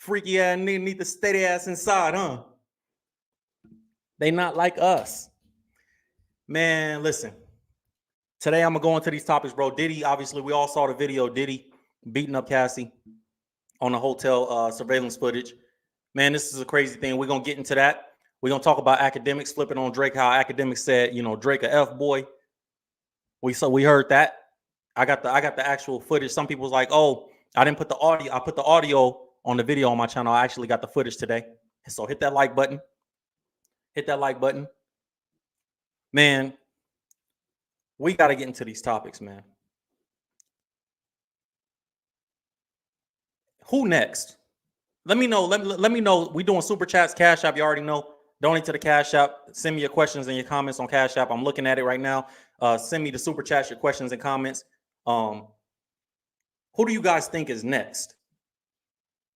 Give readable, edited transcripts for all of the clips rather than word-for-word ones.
Freaky ass nigga need to stay their ass inside, huh? They not like us. Man, listen. Today I'm gonna go into these topics, bro. Diddy, obviously, we all saw the video. Diddy beating up Cassie on the hotel surveillance footage. Man, this is a crazy thing. We're gonna get into that. We're gonna talk about Akademiks flipping on Drake. How Akademiks said, Drake a F boy. We heard that. I got the actual footage. Some people was like, oh, I didn't put the audio. I put the audio on the video on my channel. I actually got the footage today. So hit that like button. Hit that like button. Man, we got to get into these topics, man. Who next? Let me know. Let me know. We doing super chats, Cash App. You already know. Donate to the Cash App. Send me your questions and your comments on Cash App. I'm looking at it right now. Send me the super chats, your questions and comments. Who do you guys think is next?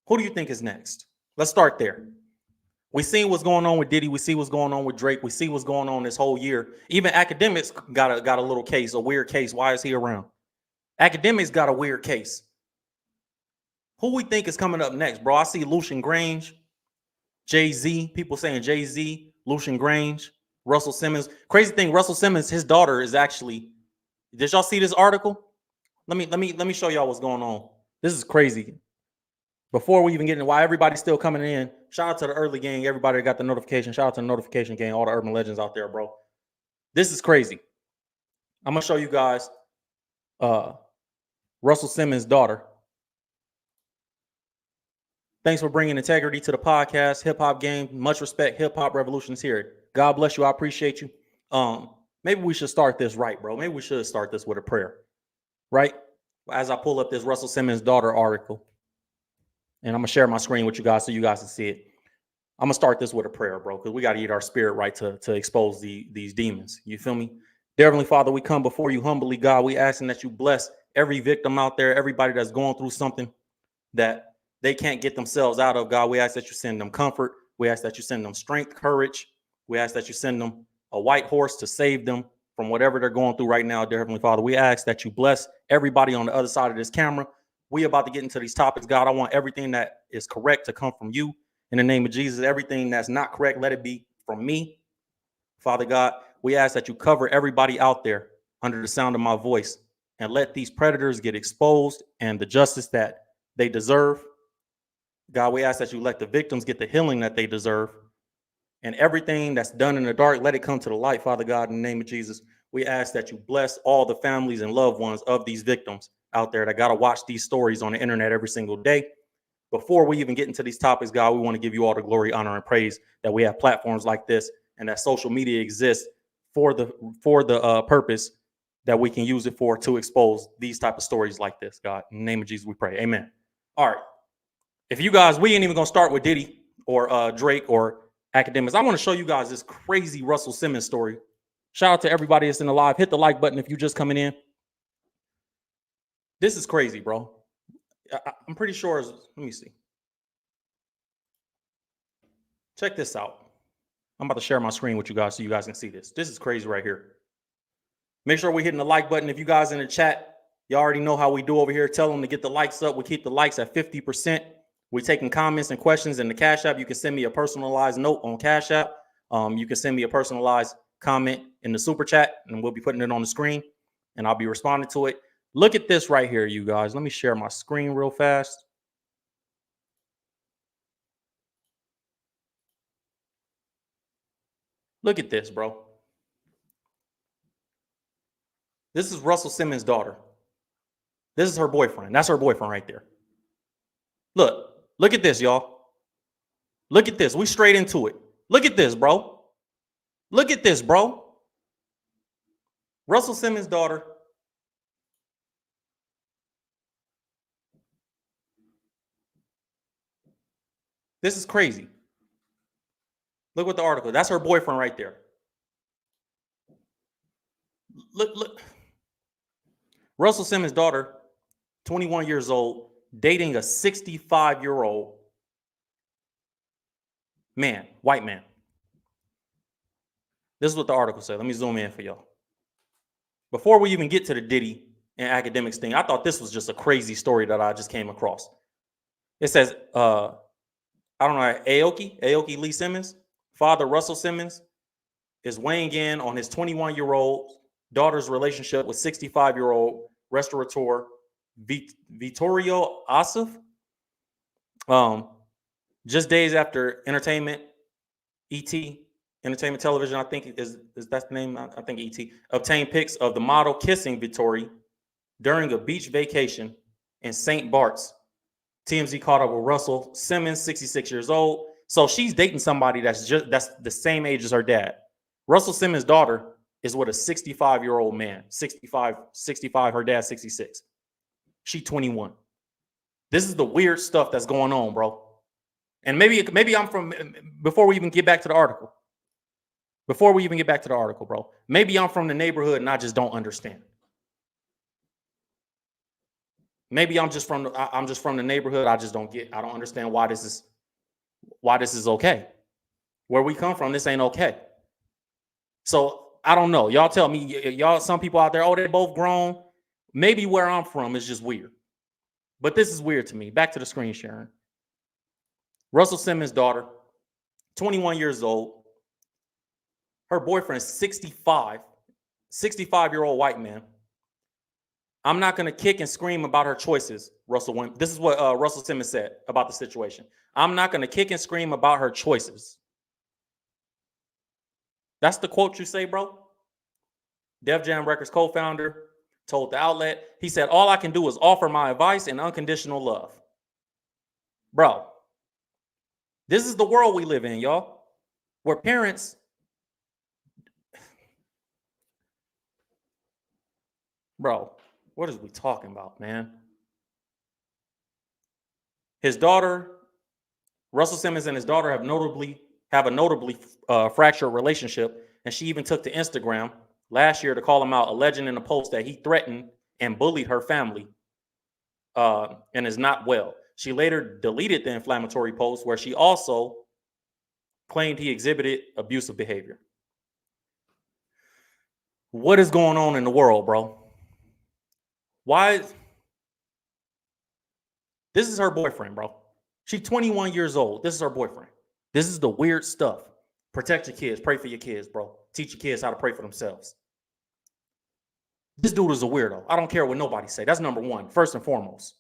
Who do you think is next? Let's start there. We see what's going on with Diddy. We see what's going on with Drake. We see what's going on this whole year. Even Akademiks got a little case, a weird case. Why is he around? Akademiks got a weird case. Who we think is coming up next, bro? I see Lucian Grange, Jay-Z. People saying Jay-Z, Lucian Grange, Russell Simmons. Crazy thing, Russell Simmons, his daughter is actually. Did y'all see this article? Let me show y'all what's going on. This is crazy. Before we even get into why everybody's still coming in, shout out to the early gang, everybody that got the notification. Shout out to the notification gang, all the urban legends out there, bro. This is crazy. I'm gonna show you guys Russell Simmons' daughter. Thanks for bringing integrity to the podcast. Hip hop game, much respect. Hip hop revolution is here. God bless you. I appreciate you. Maybe we should start this right, bro. Maybe we should start this with a prayer, right? As I pull up this Russell Simmons' daughter article, and I'm gonna share my screen with you guys so you guys can see it. I'm gonna start this with a prayer, bro, because we got to get our spirit right to expose these demons. You feel me? Dear Heavenly Father, we come before you humbly, God. We asking that you bless every victim out there, everybody that's going through something that they can't get themselves out of, God. We ask that you send them comfort. We ask that you send them strength, courage. We ask that you send them a white horse to save them from whatever they're going through right now, dear Heavenly Father. We ask that you bless everybody on the other side of this camera. We about to get into these topics, God. I want everything that is correct to come from you. In the name of Jesus, everything that's not correct, let it be from me. Father God, we ask that you cover everybody out there under the sound of my voice and let these predators get exposed and the justice that they deserve. God, we ask that you let the victims get the healing that they deserve. And everything that's done in the dark, let it come to the light, Father God, in the name of Jesus. We ask that you bless all the families and loved ones of these victims out there that got to watch these stories on the internet every single day. Before we even get into these topics, God, we want to give you all the glory, honor, and praise that we have platforms like this and that social media exists for the purpose that we can use it for to expose these type of stories like this, God. In the name of Jesus, we pray. Amen. All right. If you guys, we ain't even going to start with Diddy or Drake or Akademiks. I want to show you guys this crazy Russell Simmons story. Shout out to everybody that's in the live. Hit the like button if you're just coming in. This is crazy, bro. I'm pretty sure. Let me see. Check this out. I'm about to share my screen with you guys so you guys can see this. This is crazy right here. Make sure we're hitting the like button. If you guys in the chat, you already know how we do over here. Tell them to get the likes up. We keep the likes at 50%. We're taking comments and questions in the Cash App. You can send me a personalized note on Cash App. You can send me a personalized comment in the super chat, and we'll be putting it on the screen, and I'll be responding to it. Look at this right here, you guys. Let me share my screen real fast. Look at this, bro. This is Russell Simmons' daughter. This is her boyfriend. That's her boyfriend right there. Look at this, y'all. Look at this. We straight into it. Look at this, bro. Look at this, bro. Russell Simmons' daughter. This is crazy. Look what the article. That's her boyfriend right there. Look. Russell Simmons' daughter, 21 years old, dating a 65-year-old man, white man. This is what the article said. Let me zoom in for y'all. Before we even get to the Diddy and Akademiks thing, I thought this was just a crazy story that I just came across. It says, I don't know, Aoki Lee Simmons, father Russell Simmons, is weighing in on his 21-year-old daughter's relationship with 65-year-old restaurateur Vittorio Asif. Just days after ET, Entertainment Television, I think is that the name? I think ET obtained pics of the model kissing Vittori during a beach vacation in St. Bart's. TMZ caught up with Russell Simmons, 66 years old. So she's dating somebody that's the same age as her dad. Russell Simmons' daughter is with a 65-year-old man. 65, her dad 66. She 21. This is the weird stuff that's going on, bro. And maybe I'm from, before we even get back to the article. Bro. Maybe I'm from the neighborhood and I just don't understand. Maybe I'm just from the neighborhood. I don't understand why this is okay. Where we come from, this ain't okay. So I don't know. Y'all tell me, some people out there, oh, they're both grown. Maybe where I'm from is just weird. But this is weird to me. Back to the screen sharing. Russell Simmons' daughter, 21 years old. Her boyfriend is 65, 65-year-old white man. I'm not going to kick and scream about her choices, This is what Russell Simmons said about the situation. I'm not going to kick and scream about her choices. That's the quote you say, bro? Def Jam Records co-founder told the outlet, he said, all I can do is offer my advice and unconditional love. Bro, this is the world we live in, y'all, where parents, bro, what is we talking about, man? His daughter, Russell Simmons and his daughter have a notably fractured relationship, and she even took to Instagram last year to call him out, alleging in a post that he threatened and bullied her family and is not well. She later deleted the inflammatory post where she also claimed he exhibited abusive behavior. What is going on in the world, bro? Why? This is her boyfriend, bro. She's 21 years old. This is her boyfriend. This is the weird stuff. Protect your kids. Pray for your kids, bro. Teach your kids how to pray for themselves. This dude is a weirdo. I don't care what nobody say. That's number one, first and foremost.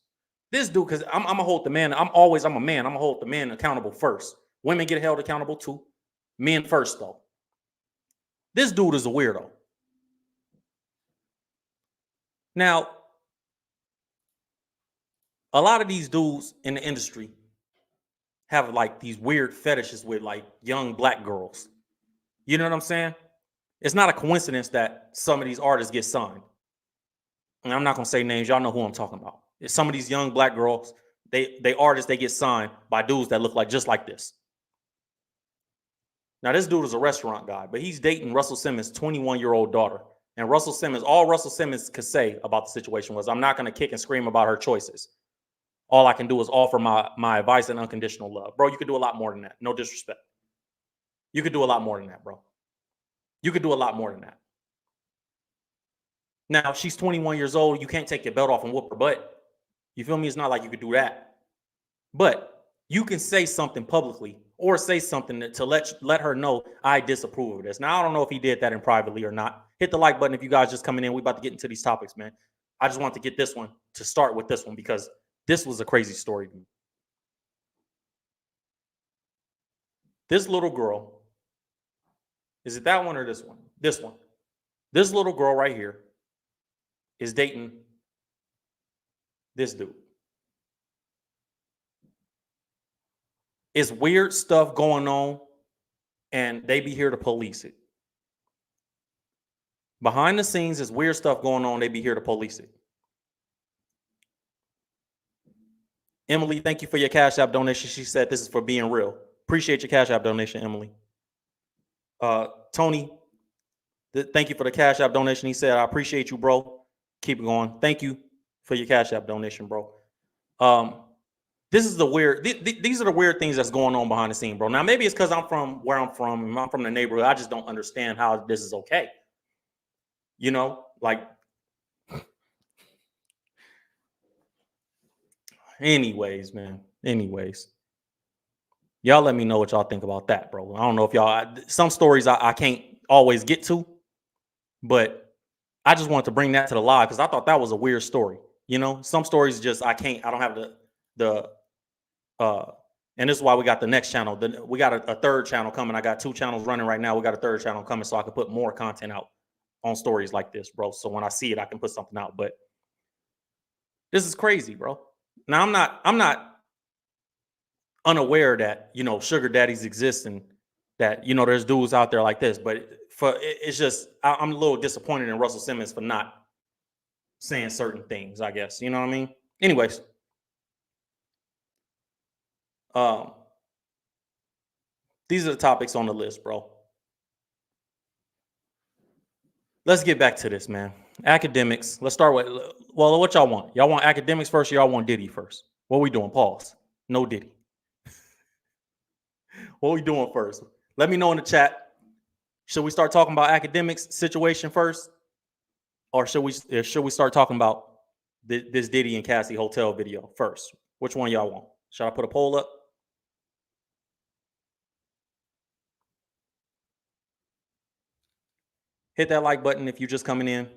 This dude, because I'm gonna hold the man. I'm a man. I'm gonna hold the man accountable first. Women get held accountable too. Men first, though. This dude is a weirdo. Now, a lot of these dudes in the industry have like these weird fetishes with like young black girls. You know what I'm saying? It's not a coincidence that some of these artists get signed. And I'm not gonna say names. Y'all know who I'm talking about. It's some of these young black girls, they artists, they get signed by dudes that look like just like this. Now, this dude is a restaurant guy, but he's dating Russell Simmons' 21-year-old daughter. And all Russell Simmons could say about the situation was, I'm not going to kick and scream about her choices. All I can do is offer my advice and unconditional love. Bro, you could do a lot more than that. No disrespect. You could do a lot more than that, bro. You could do a lot more than that. Now, she's 21 years old. You can't take your belt off and whoop her butt. You feel me? It's not like you could do that. But you can say something publicly or say something to let her know I disapprove of this. Now, I don't know if he did that in privately or not. Hit the like button if you guys just coming in. We're about to get into these topics, man. I just want to get this one to start with this one because this was a crazy story to me. This little girl, is it that one or this one? This one. This little girl right here is dating this dude. It's weird stuff going on, and they be here to police it. Behind the scenes, is weird stuff going on. They be here to police it. Emily, thank you for your Cash App donation. She said this is for being real. Appreciate your Cash App donation, Emily. Tony, thank you for the Cash App donation. He said, I appreciate you, bro. Keep it going. Thank you for your Cash App donation, bro. This is the weird. These are the weird things that's going on behind the scene, bro. Now, maybe it's because I'm from where I'm from. I'm from the neighborhood. I just don't understand how this is okay. You know, like. Anyways, man. Anyways. Y'all let me know what y'all think about that, bro. I don't know if y'all, some stories I can't always get to, but I just wanted to bring that to the live because I thought that was a weird story. You know, some stories just I don't have the and this is why we got the next channel. We got a third channel coming. I got 2 channels running right now. We got a third channel coming so I can put more content out on stories like this, bro. So when I see it, I can put something out. But this is crazy, bro. Now I'm not unaware that, you know, sugar daddies exist and that, you know, there's dudes out there like this, but it's just I'm a little disappointed in Russell Simmons for not saying certain things, I guess. You know what I mean? Anyways, these are the topics on the list, bro. Let's get back to this, man. Academics. Let's start with, well, what y'all want? Y'all want Academics first or y'all want Diddy first? What we doing? Pause. No Diddy. What we doing first? Let me know in the chat. Should we start talking about Academics situation first? Or should we start talking about this Diddy and Cassie hotel video first? Which one y'all want? Should I put a poll up? Hit that like button if you're just coming in.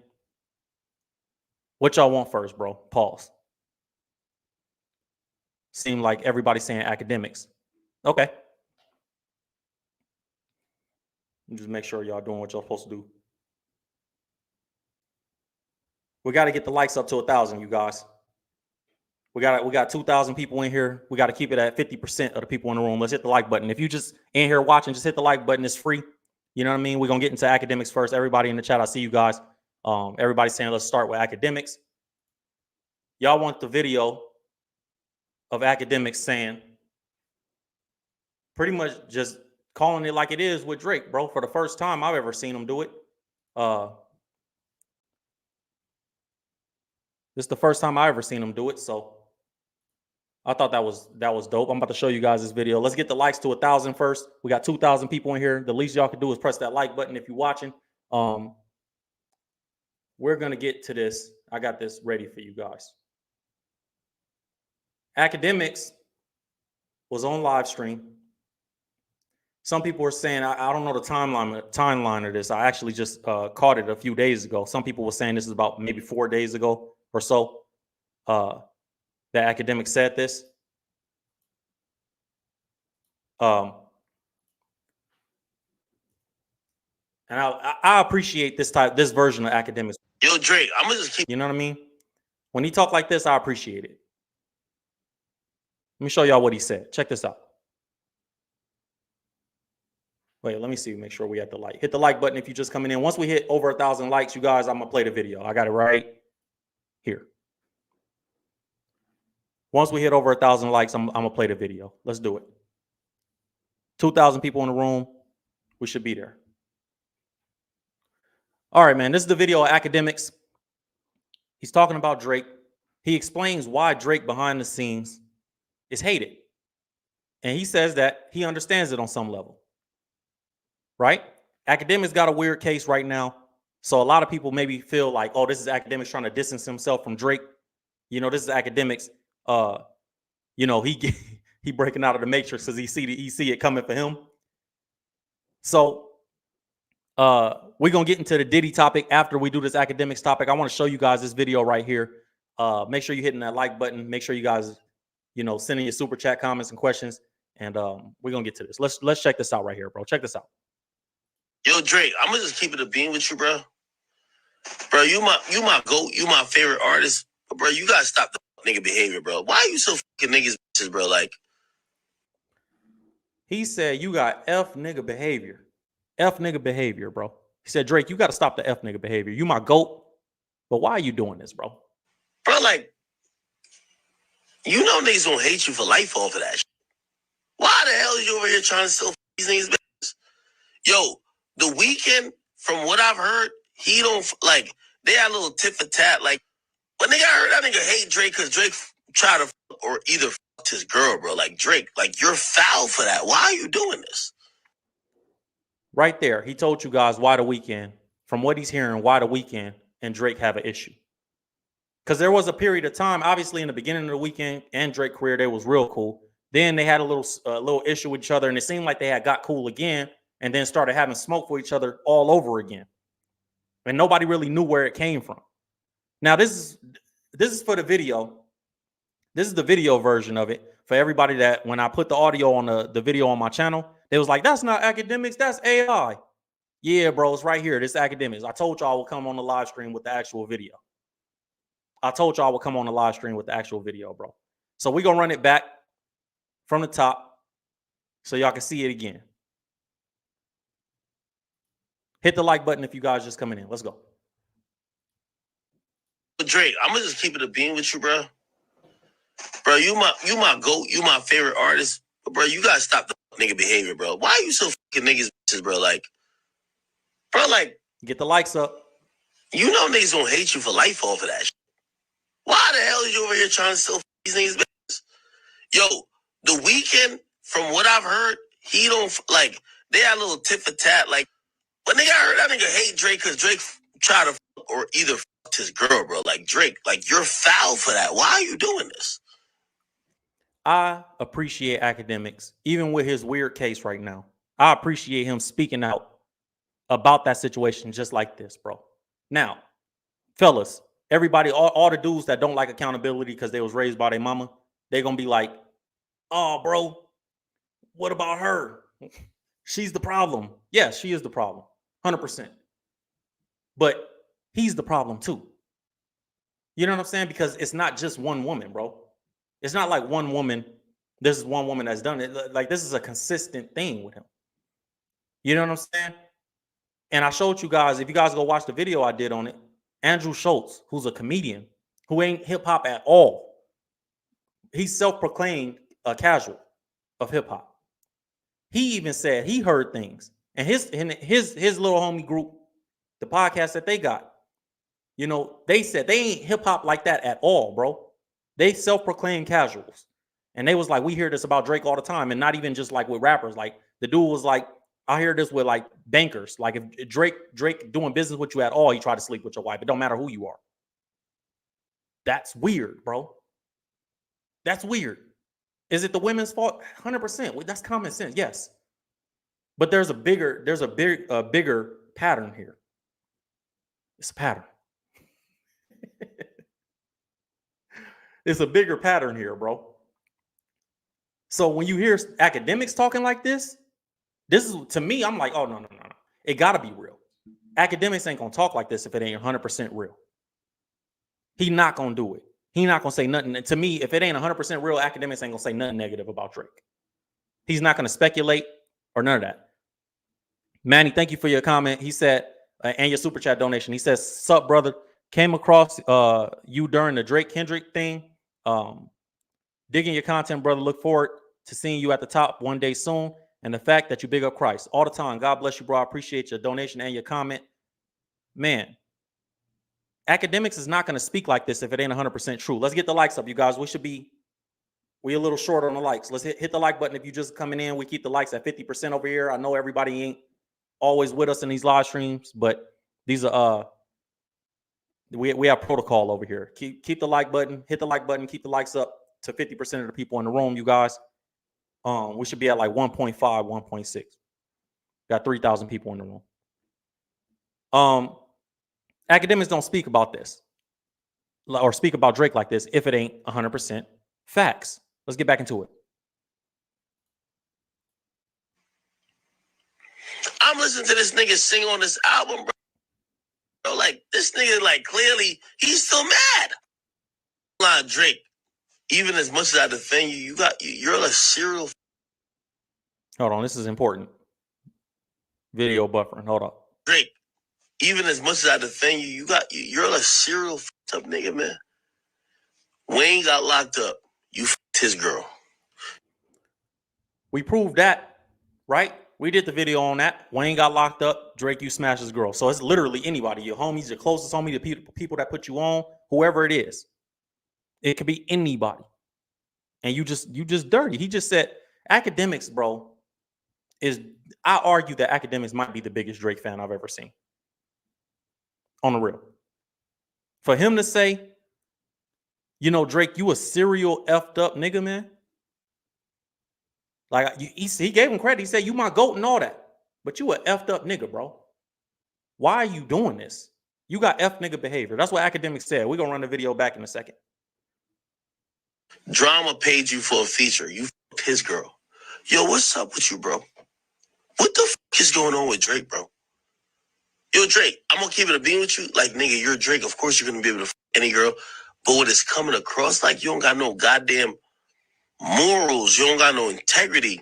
What y'all want first, bro? Pause. Seem like everybody's saying Academics. Okay. Just make sure y'all doing what y'all supposed to do. We got to get the likes up to 1,000, you guys. We got 2,000 people in here. We got to keep it at 50% of the people in the room. Let's hit the like button. If you just in here watching, just hit the like button. It's free. You know what I mean? We're going to get into Academics first. Everybody in the chat, I see you guys. Everybody's saying let's start with Academics. Y'all want the video of Academics saying pretty much just calling it like it is with Drake, bro, for the first time I've ever seen him do it. This is the first time I ever seen him do it, so I thought that was dope. I'm about to show you guys this video. Let's get the likes to 1,000 first. We got 2,000 people in here. The least y'all can do is press that like button if you're watching. We're gonna get to this. I got this ready for you guys. Academics was on live stream. Some people were saying, I don't know the timeline of this. I actually just caught it a few days ago. Some people were saying this is about maybe 4 days ago or so. That Academic said this. And I appreciate this version of Academics. Yo, Drake, I'm gonna just keep. You know what I mean? When he talk like this, I appreciate it. Let me show y'all what he said. Check this out. Wait, let me see. Make sure we have the like. Hit the like button if you're just coming in. Once we hit over 1,000 likes, you guys, I'm gonna play the video. I got it right here. Once we hit over 1,000 likes, I'm gonna play the video. Let's do it. 2,000 people in the room. We should be there. All right, man. This is the video of Academics. He's talking about Drake. He explains why Drake behind the scenes is hated. And he says that he understands it on some level. Right? Academics got a weird case right now. So a lot of people maybe feel like, oh, this is Academics trying to distance himself from Drake. You know, this is Academics. You know, he breaking out of the matrix because he see it coming for him. So we're gonna get into the Diddy topic after we do this Academics topic. I want to show you guys this video right here. Make sure you're hitting that like button. Make sure you guys, you know, sending your super chat comments and questions. And we're gonna get to this. Let's check this out right here, bro. Check this out. Yo, Drake, I'm gonna just keep it a bean with you, bro. Bro, you my GOAT, you my favorite artist. But bro, you gotta stop the nigga behavior, bro. Why are you so fucking niggas bitches, bro? Like, he said you got F nigga behavior. F nigga behavior, bro. He said, Drake, you gotta stop the F nigga behavior. You my GOAT. But why are you doing this, bro? Bro, like, you know niggas gonna hate you for life off of that shit. Why the hell are you over here trying to steal these niggas' business? Yo, The Weeknd, from what I've heard, he don't, like, they had a little tit for tat. Like, when nigga heard that nigga hate Drake because Drake tried to or either fucked his girl, bro. Like, Drake, like, you're foul for that. Why are you doing this? Right there, he told you guys why The Weeknd, from what he's hearing, why The Weeknd and Drake have an issue. Because there was a period of time, obviously in the beginning of The Weeknd and Drake career, they was real cool. Then they had a little issue with each other, and it seemed like they had got cool again, and then started having smoke for each other all over again. And nobody really knew where it came from. Now, this is for the video. This is the video version of it for everybody that when I put the audio on the video on my channel, they was like, that's not Akademiks, that's AI. Yeah, bro, it's right here. This is Akademiks. I told y'all I would come on the live stream with the actual video. Bro. So we're going to run it back from the top so y'all can see it again. Hit the like button if you guys just coming in. Let's go. Drake, I'm gonna just keep it a beam with you, bro. Bro, you my GOAT, you my favorite artist. But bro, you gotta stop the nigga behavior, bro. Why are you so fucking niggas bitches, bro? Like, get the likes up. You know niggas gonna hate you for life off of that shit. Why the hell is you over here trying to steal these niggas business? Yo, The Weeknd, from what I've heard, he don't like. They had a little tit for tat, like. But nigga, I heard that nigga hate Drake because Drake tried to or either fucked his girl, bro. Like Drake, like you're foul for that. Why are you doing this? I appreciate Akademiks, even with his weird case right now. I appreciate him speaking out about that situation just like this, bro. Now, fellas, everybody, all the dudes that don't like accountability because they was raised by their mama, they're gonna be like, oh, bro, what about her? She's the problem. Yeah, she is the problem. 100%. But he's the problem too. You know what I'm saying? Because it's not just one woman, bro. It's not like one woman. This is one woman that's done it. Like this is a consistent thing with him. You know what I'm saying? And I showed you guys, if you guys go watch the video I did on it, Andrew Schultz, who's a comedian, who ain't hip hop at all. He's self-proclaimed a casual of hip hop. He even said he heard things. And his little homie group, the podcast that they got, you know, they said they ain't hip hop like that at all, bro. They self-proclaimed casuals. And they was like, we hear this about Drake all the time. And not even just like with rappers. Like the dude was like, I hear this with like bankers. Like if Drake doing business with you at all, he tried to sleep with your wife. It don't matter who you are. That's weird, bro. That's weird. Is it the women's fault? 100%. That's common sense. Yes. But there's a bigger pattern here. It's a pattern. It's a bigger pattern here, bro. So when you hear Akademiks talking like this is, to me, I'm like, oh, no. It got to be real. Akademiks ain't going to talk like this if it ain't 100% real. He not going to do it. He not going to say nothing. And to me, if it ain't 100% real, Akademiks ain't going to say nothing negative about Drake. He's not going to speculate or none of that. Manny, thank you for your comment. He said, and your super chat donation. He says, sup, brother. Came across you during the Drake Kendrick thing. Digging your content, brother. Look forward to seeing you at the top one day soon. And the fact that you big up Christ all the time. God bless you, bro. I appreciate your donation and your comment. Man, Akademiks is not going to speak like this if it ain't 100% true. Let's get the likes up, you guys. We a little short on the likes. Let's hit the like button if you just coming in. We keep the likes at 50% over here. I know everybody ain't always with us in these live streams, but these are we have protocol over here. Keep the like button, hit the like button, keep the likes up to 50% of the people in the room, you guys. We should be at like 1.5, 1.6. Got 3,000 people in the room. Akademiks don't speak about this or speak about Drake like this if it ain't 100% facts. Let's get back into it. I'm listening to this nigga sing on this album, bro. Like this nigga, like clearly he's still mad. Line Drake, even as much as I defend you, you're a serial. Hold on, this is important. Video buffering. Hold up. Drake, even as much as I defend you, you're a serial up nigga, man. Wayne got locked up. You fucked his girl. We proved that, right? We did the video on that. Wayne got locked up. Drake, you smashed his girl. So it's literally anybody. Your homies, your closest homie, the people that put you on, whoever it is. It could be anybody. And you just dirty. He just said, Akademiks, bro, I argue that Akademiks might be the biggest Drake fan I've ever seen. On the real. For him to say, you know, Drake, you a serial effed up nigga, man. Like he gave him credit. He said, "You my goat and all that," but you a effed up nigga, bro. Why are you doing this? You got F nigga behavior. That's what Akademiks said. We're gonna run the video back in a second. Drama paid you for a feature. You fucked his girl. Yo, what's up with you, bro? What the fuck is going on with Drake, bro? Yo, Drake, I'm gonna keep it a bean with you. Like, nigga, you're Drake. Of course you're gonna be able to fuck any girl. But what is coming across like you don't got no goddamn morals. You don't got no integrity.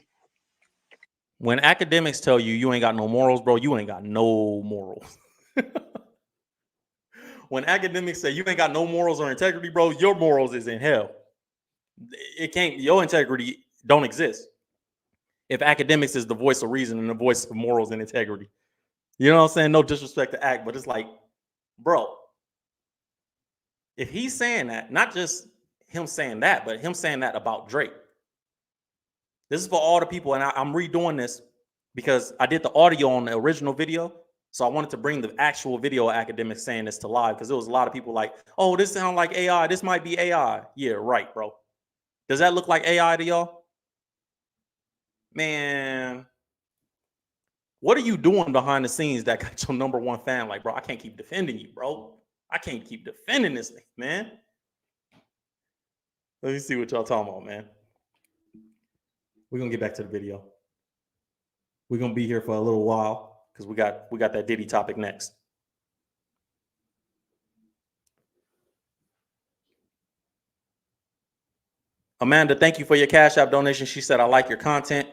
When Akademiks tell you you ain't got no morals, bro, you ain't got no morals. When Akademiks say you ain't got no morals or integrity, bro, your morals is in hell. It can't. Your integrity don't exist. If Akademiks is the voice of reason and the voice of morals and integrity, you know what I'm saying? No disrespect to Act, but it's like, bro, if he's saying that, not just him saying that, but him saying that about Drake. This is for all the people, and I'm redoing this because I did the audio on the original video. So I wanted to bring the actual video of Akademiks saying this to live because there was a lot of people like, oh, this sounds like AI. This might be AI. Yeah, right, bro. Does that look like AI to y'all? Man, what are you doing behind the scenes that got your number one fan? Like, bro, I can't keep defending you, bro. I can't keep defending this thing, man. Let me see what y'all talking about, man. We're gonna get back to the video. We're gonna be here for a little while because we got that Diddy topic next. Amanda, thank you for your Cash App donation. She said, I like your content.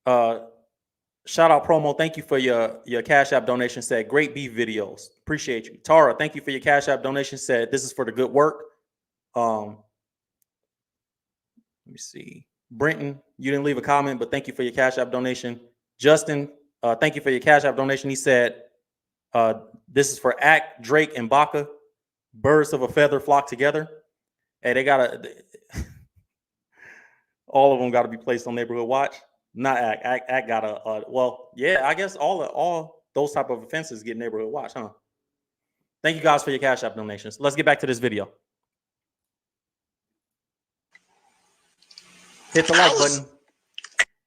Shout out promo. Thank you for your Cash App donation. Said, great beef videos. Appreciate you. Tara, thank you for your Cash App donation. Said, this is for the good work. Let me see. Brenton, you didn't leave a comment, but thank you for your Cash App donation. Justin, thank you for your Cash App donation. He said, this is for Act, Drake, and Baca. Birds of a feather flock together. Hey, they gotta, all of them got to be placed on neighborhood watch. Not Act. Act got to, well, yeah, I guess all those type of offenses get neighborhood watch, huh? Thank you guys for your Cash App donations. Let's get back to this video. Hit the like button.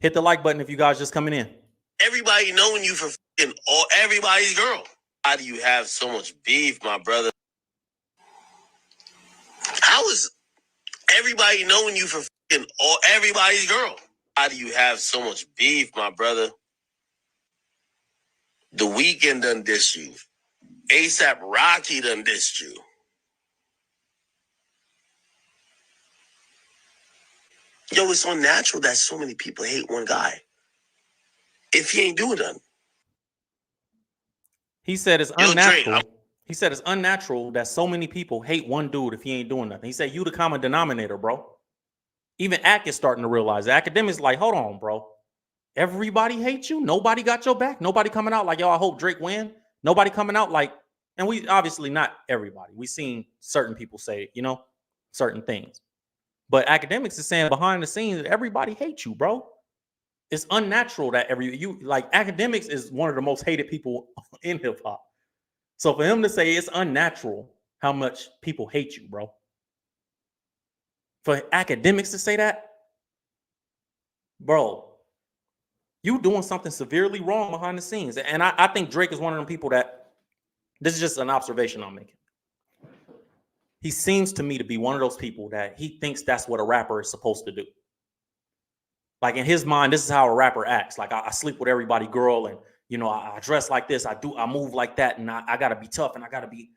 Hit the like button if you guys just coming in. Everybody knowing you for fucking everybody's girl. How do you have so much beef, my brother? How is everybody knowing you for fucking everybody's girl? How do you have so much beef, my brother? The Weeknd done dissed you. ASAP Rocky done dissed you. Yo, it's unnatural that so many people hate one guy. If he ain't doing nothing. He said it's unnatural. He said it's unnatural that so many people hate one dude if he ain't doing nothing. He said you the common denominator, bro. Even Ack is starting to realize it. Akademiks like, hold on, bro. Everybody hates you. Nobody got your back. Nobody coming out like, yo, I hope Drake win. Nobody coming out like, and we obviously not everybody. We seen certain people say, you know, certain things. But Akademiks is saying behind the scenes, everybody hates you, bro. It's unnatural that Akademiks is one of the most hated people in hip hop. So for him to say it's unnatural how much people hate you, bro. For Akademiks to say that, bro, you doing something severely wrong behind the scenes. And I think Drake is one of them people that, this is just an observation I'm making. He seems to me to be one of those people that he thinks that's what a rapper is supposed to do. Like in his mind, this is how a rapper acts. Like I sleep with everybody girl and, you know, I dress like this. I move like that. And I got to be tough and I got to be.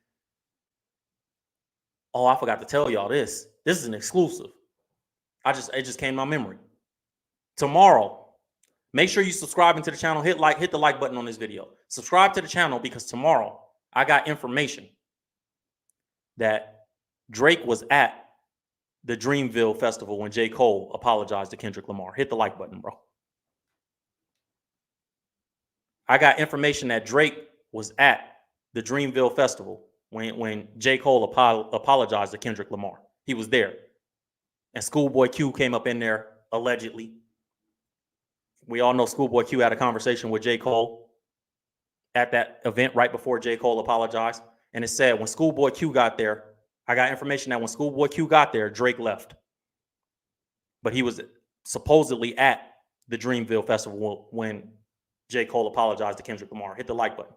Oh, I forgot to tell y'all this. This is an exclusive. It just came to my memory. Tomorrow, make sure you subscribe to the channel. Hit the like button on this video. Subscribe to the channel because tomorrow I got information that Drake was at the Dreamville Festival when J. Cole apologized to Kendrick Lamar. Hit the like button, bro. I got information that Drake was at the Dreamville Festival when J. Cole apologized to Kendrick Lamar. He was there. And Schoolboy Q came up in there, allegedly. We all know Schoolboy Q had a conversation with J. Cole at that event right before J. Cole apologized. And it said when Schoolboy Q got there, I got information that when Schoolboy Q got there, Drake left. But he was supposedly at the Dreamville Festival when J. Cole apologized to Kendrick Lamar. Hit the like button.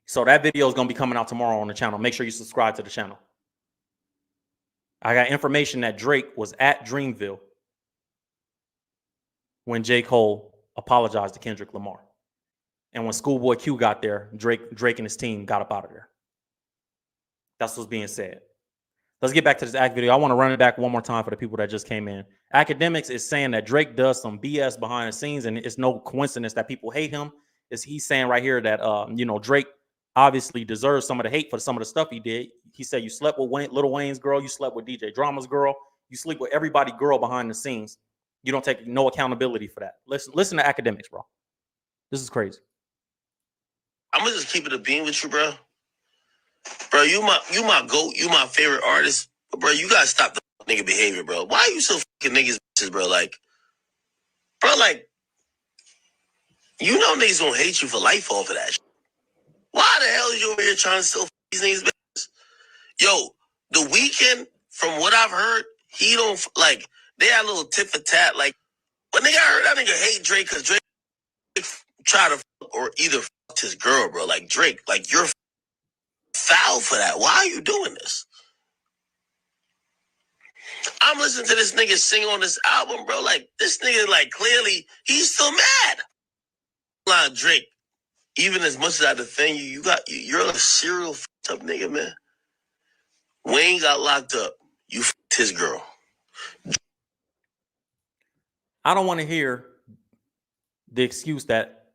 So that video is going to be coming out tomorrow on the channel. Make sure you subscribe to the channel. I got information that Drake was at Dreamville when J. Cole apologized to Kendrick Lamar. And when Schoolboy Q got there, Drake and his team got up out of there. That's what's being said. Let's get back to this act video. I want to run it back one more time for the people that just came in. Akademiks is saying that Drake does some BS behind the scenes, and it's no coincidence that people hate him. He's saying right here that Drake obviously deserves some of the hate for some of the stuff he did. He said you slept with Lil Wayne's girl, you slept with DJ Drama's girl, you sleep with everybody girl behind the scenes. You don't take no accountability for that. Listen to Akademiks, bro. This is crazy. I'm gonna just keep it a beam with you, bro. Bro, you my GOAT, you my favorite artist. But bro, you gotta stop the nigga behavior, bro. Why are you so fucking niggas bitches, bro? You know niggas gonna hate you for life off of that shit. Why the hell is you over here trying to sell these niggas business? Yo, The Weeknd, from what I've heard, he don't they had a little tit for tat. But nigga, I heard that nigga hate Drake because Drake try to fuck or either fucked his girl, bro. Drake, you're foul for that. Why are you doing this? I'm listening to this nigga sing on this album, bro. This nigga, clearly, he's still mad. Drake, even as much as I defend you, you're a serial fucked up nigga, man. Wayne got locked up. You fucked his girl. I don't want to hear the excuse that,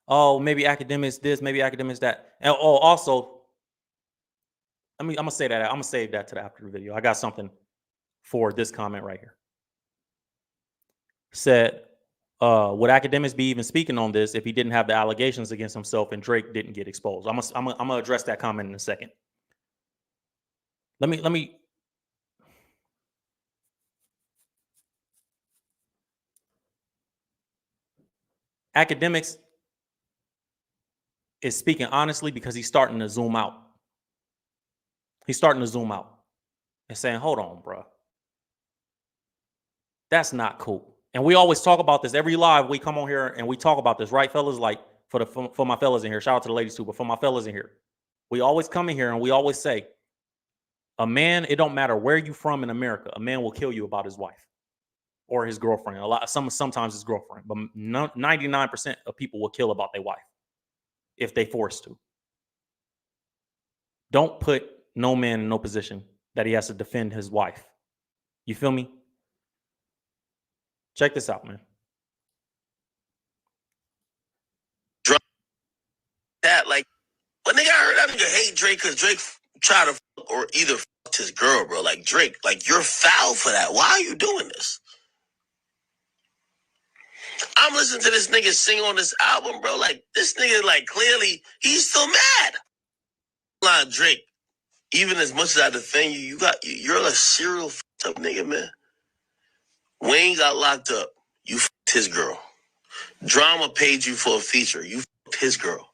oh, maybe Akademiks this, maybe Akademiks that. And also, I'm gonna say that. I'm gonna save that to the after the video. I got something for this comment right here. Said, would Akademiks be even speaking on this if he didn't have the allegations against himself and Drake didn't get exposed? I'm gonna address that comment in a second. Let me. Akademiks is speaking honestly because he's starting to zoom out. He's starting to zoom out and saying, hold on, bro. That's not cool. And we always talk about this every live. We come on here and we talk about this, right, fellas? For my fellas in here, shout out to the ladies too, but for my fellas in here, we always come in here and we always say, a man, it don't matter where you from in America, a man will kill you about his wife or his girlfriend. Sometimes his girlfriend, but 99% of people will kill about their wife if they forced to. Don't put no man in no position that he has to defend his wife. You feel me? Check this out, man. But nigga, I heard that nigga hate Drake because Drake try to fuck or either fucked his girl, bro. Drake, you're foul for that. Why are you doing this? I'm listening to this nigga sing on this album, bro. This nigga, clearly, he's still mad. Drake, even as much as I defend you, you're a serial fucked up nigga, man. Wayne got locked up. You fucked his girl. Drama paid you for a feature. You fucked his girl.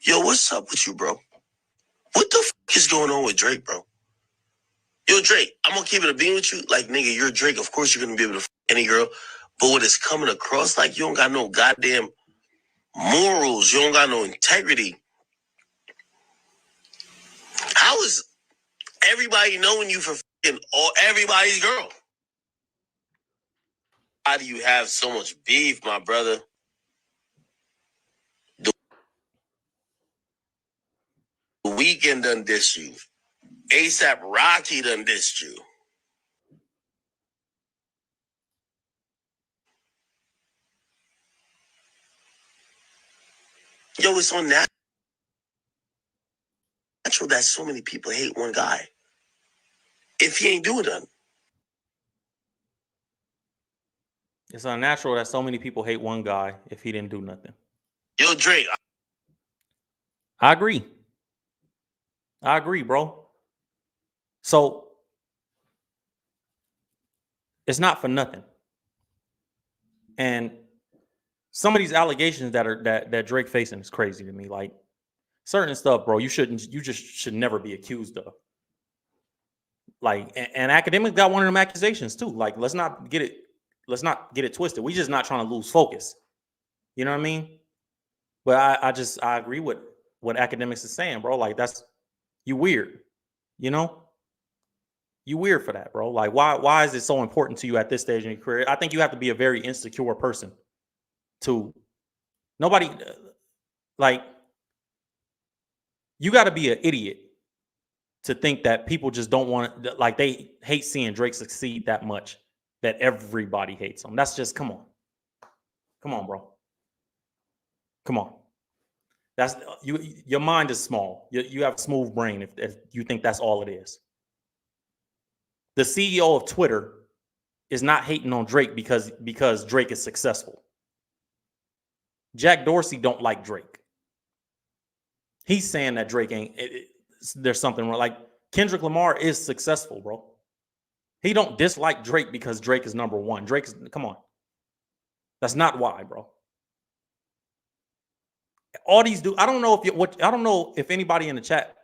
Yo, what's up with you, bro? What the fuck is going on with Drake, bro? Yo, Drake, I'm gonna keep it a beam with you. Nigga, you're Drake. Of course you're gonna be able to fuck any girl. But what is coming across you don't got no goddamn morals. You don't got no integrity. How is everybody knowing you for fucking everybody's girl? How do you have so much beef, my brother? The Weeknd done dissed you. ASAP Rocky done dissed you. Yo, it's on natural that so many people hate one guy. If he ain't doing nothing. It's unnatural that so many people hate one guy if he didn't do nothing. Yo, Drake. I agree. I agree, bro. So it's not for nothing. And some of these allegations that Drake facing is crazy to me. Certain stuff, bro, you just should never be accused of. Like, and Academics got one of them accusations too. Like, let's not get it twisted. We just not trying to lose focus. You know what I mean? But I agree with what Academics is saying, bro. Like, that's you weird. You know, you weird for that, bro. Like, why is it so important to you at this stage in your career? I think you have to be a very insecure person to nobody like you got to be an idiot to think that people just don't want to, like, they hate seeing Drake succeed that much that everybody hates him. That's just come on, bro. Come on. That's you. Your mind is small. You have a smooth brain if you think that's all it is. The CEO of Twitter is not hating on Drake because Drake is successful. Jack Dorsey don't like Drake. He's saying that Drake ain't. There's something wrong. Like, Kendrick Lamar is successful, bro. He don't dislike Drake because Drake is number one. Come on. That's not why, bro. All these I don't know if anybody in the chat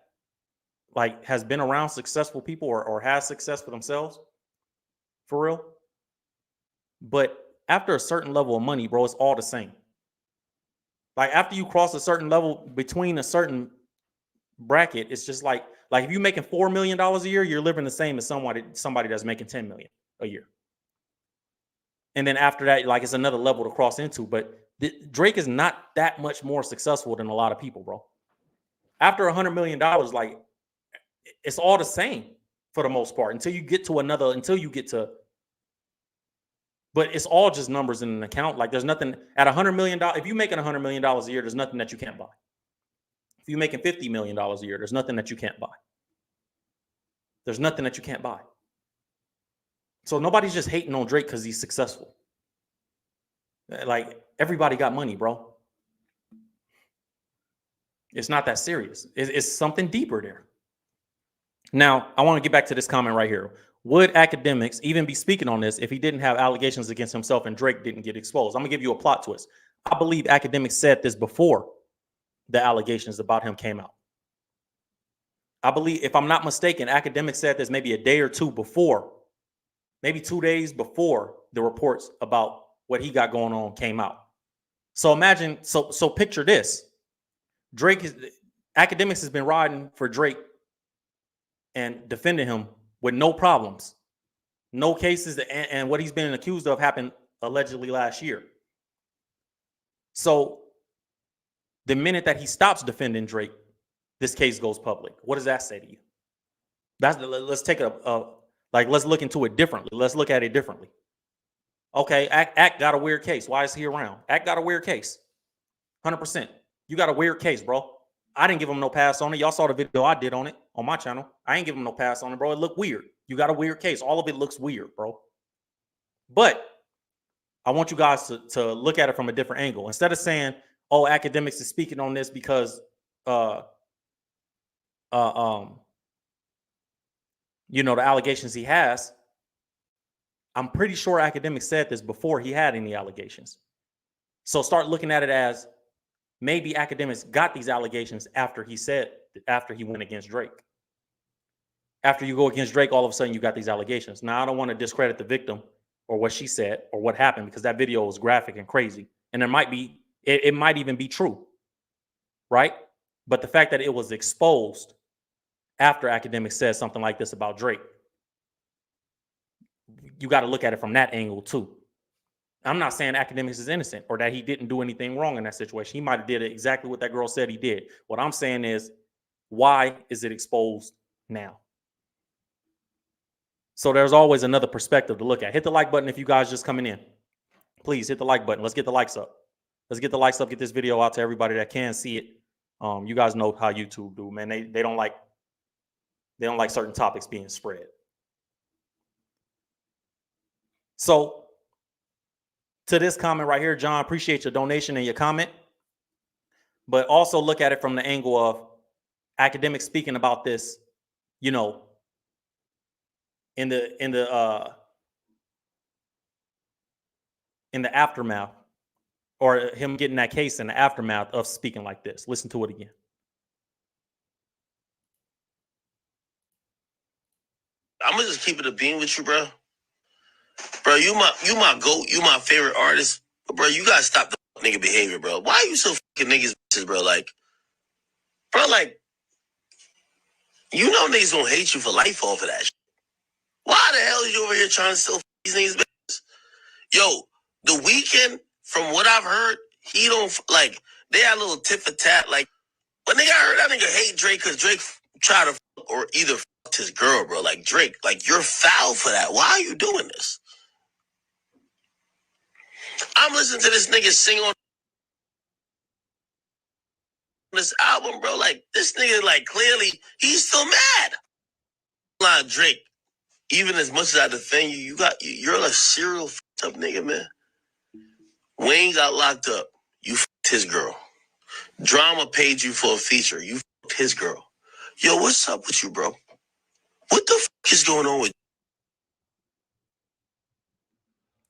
like has been around successful people or has success for themselves. For real. But after a certain level of money, bro, it's all the same. Like, after you cross a certain level between a certain bracket, it's just like if you're making $4 million a year, you're living the same as somebody that's making 10 million a year. And then after that, like, it's another level to cross into. But Drake is not that much more successful than a lot of people, bro. After $100 million, like, it's all the same for the most part until you get to. But it's all just numbers in an account. Like, there's nothing at $100 million. If you're making $100 million a year, there's nothing that you can't buy. If you're making $50 million a year, there's nothing that you can't buy. There's nothing that you can't buy. So nobody's just hating on Drake because he's successful. Like, everybody got money, bro. It's not that serious. It's something deeper there. Now, I want to get back to this comment right here. Would Akademiks even be speaking on this if he didn't have allegations against himself and Drake didn't get exposed? I'm going to give you a plot twist. I believe Akademiks said this before the allegations about him came out. I believe, if I'm not mistaken, Akademiks said this maybe a day or two before, maybe 2 days before the reports about what he got going on came out. So imagine, so picture this. Akademiks has been riding for Drake and defending him with no problems, no cases, and what he's been accused of happened allegedly last year. So the minute that he stops defending Drake, this case goes public. What does that say to you? Let's take let's look into it differently. Let's look at it differently. Okay, Act got a weird case. Why is he around? Act got a weird case. 100%. You got a weird case, bro. I didn't give him no pass on it. Y'all saw the video I did on it on my channel. I ain't give him no pass on it, bro. It looked weird. You got a weird case. All of it looks weird, bro. But I want you guys to look at it from a different angle. Instead of saying, oh, Akademiks is speaking on this because the allegations he has. I'm pretty sure Akademiks said this before he had any allegations. So start looking at it as maybe Akademiks got these allegations after he went against Drake. After you go against Drake, all of a sudden you got these allegations. Now, I don't want to discredit the victim or what she said or what happened, because that video was graphic and crazy. And it might even be true, right? But the fact that it was exposed after Akademiks said something like this about Drake, you got to look at it from that angle too. I'm not saying Akademiks is innocent or that he didn't do anything wrong in that situation. He might have did exactly what that girl said he did. What I'm saying is, why is it exposed now? So there's always another perspective to look at. Hit the like button if you guys just coming in. Please hit the like button. Let's get the likes up. Let's get the likes up. Get this video out to everybody that can see it. You guys know how YouTube do, man. They don't like certain topics being spread. So to this comment right here, John, appreciate your donation and your comment. But also look at it from the angle of Akademiks speaking about this, in the aftermath, or him getting that case in the aftermath of speaking like this. Listen to it again. I'm gonna just keep it a bean with you, bro. Bro, you my goat. You my favorite artist. But bro, you gotta stop the nigga behavior, bro. Why are you so fucking niggas, bro? Like, bro, like, you know niggas gonna hate you for life off of that shit. Why the hell are you over here trying to sell these niggas business? Yo, The Weeknd, from what I've heard, he don't, like, they had a little tit for tat, like, but nigga, I heard that nigga hate Drake because Drake tried to or either fucked his girl, bro. Like, Drake, like, you're foul for that. Why are you doing this? I'm listening to this nigga sing on this album, bro. Like, this nigga, like, clearly, he's still mad. Like, Drake, even as much as I defend you, you're a serial fucked up nigga, man. Wayne got locked up. You fucked his girl. Drama paid you for a feature. You fucked his girl. Yo, what's up with you, bro? What the fuck is going on with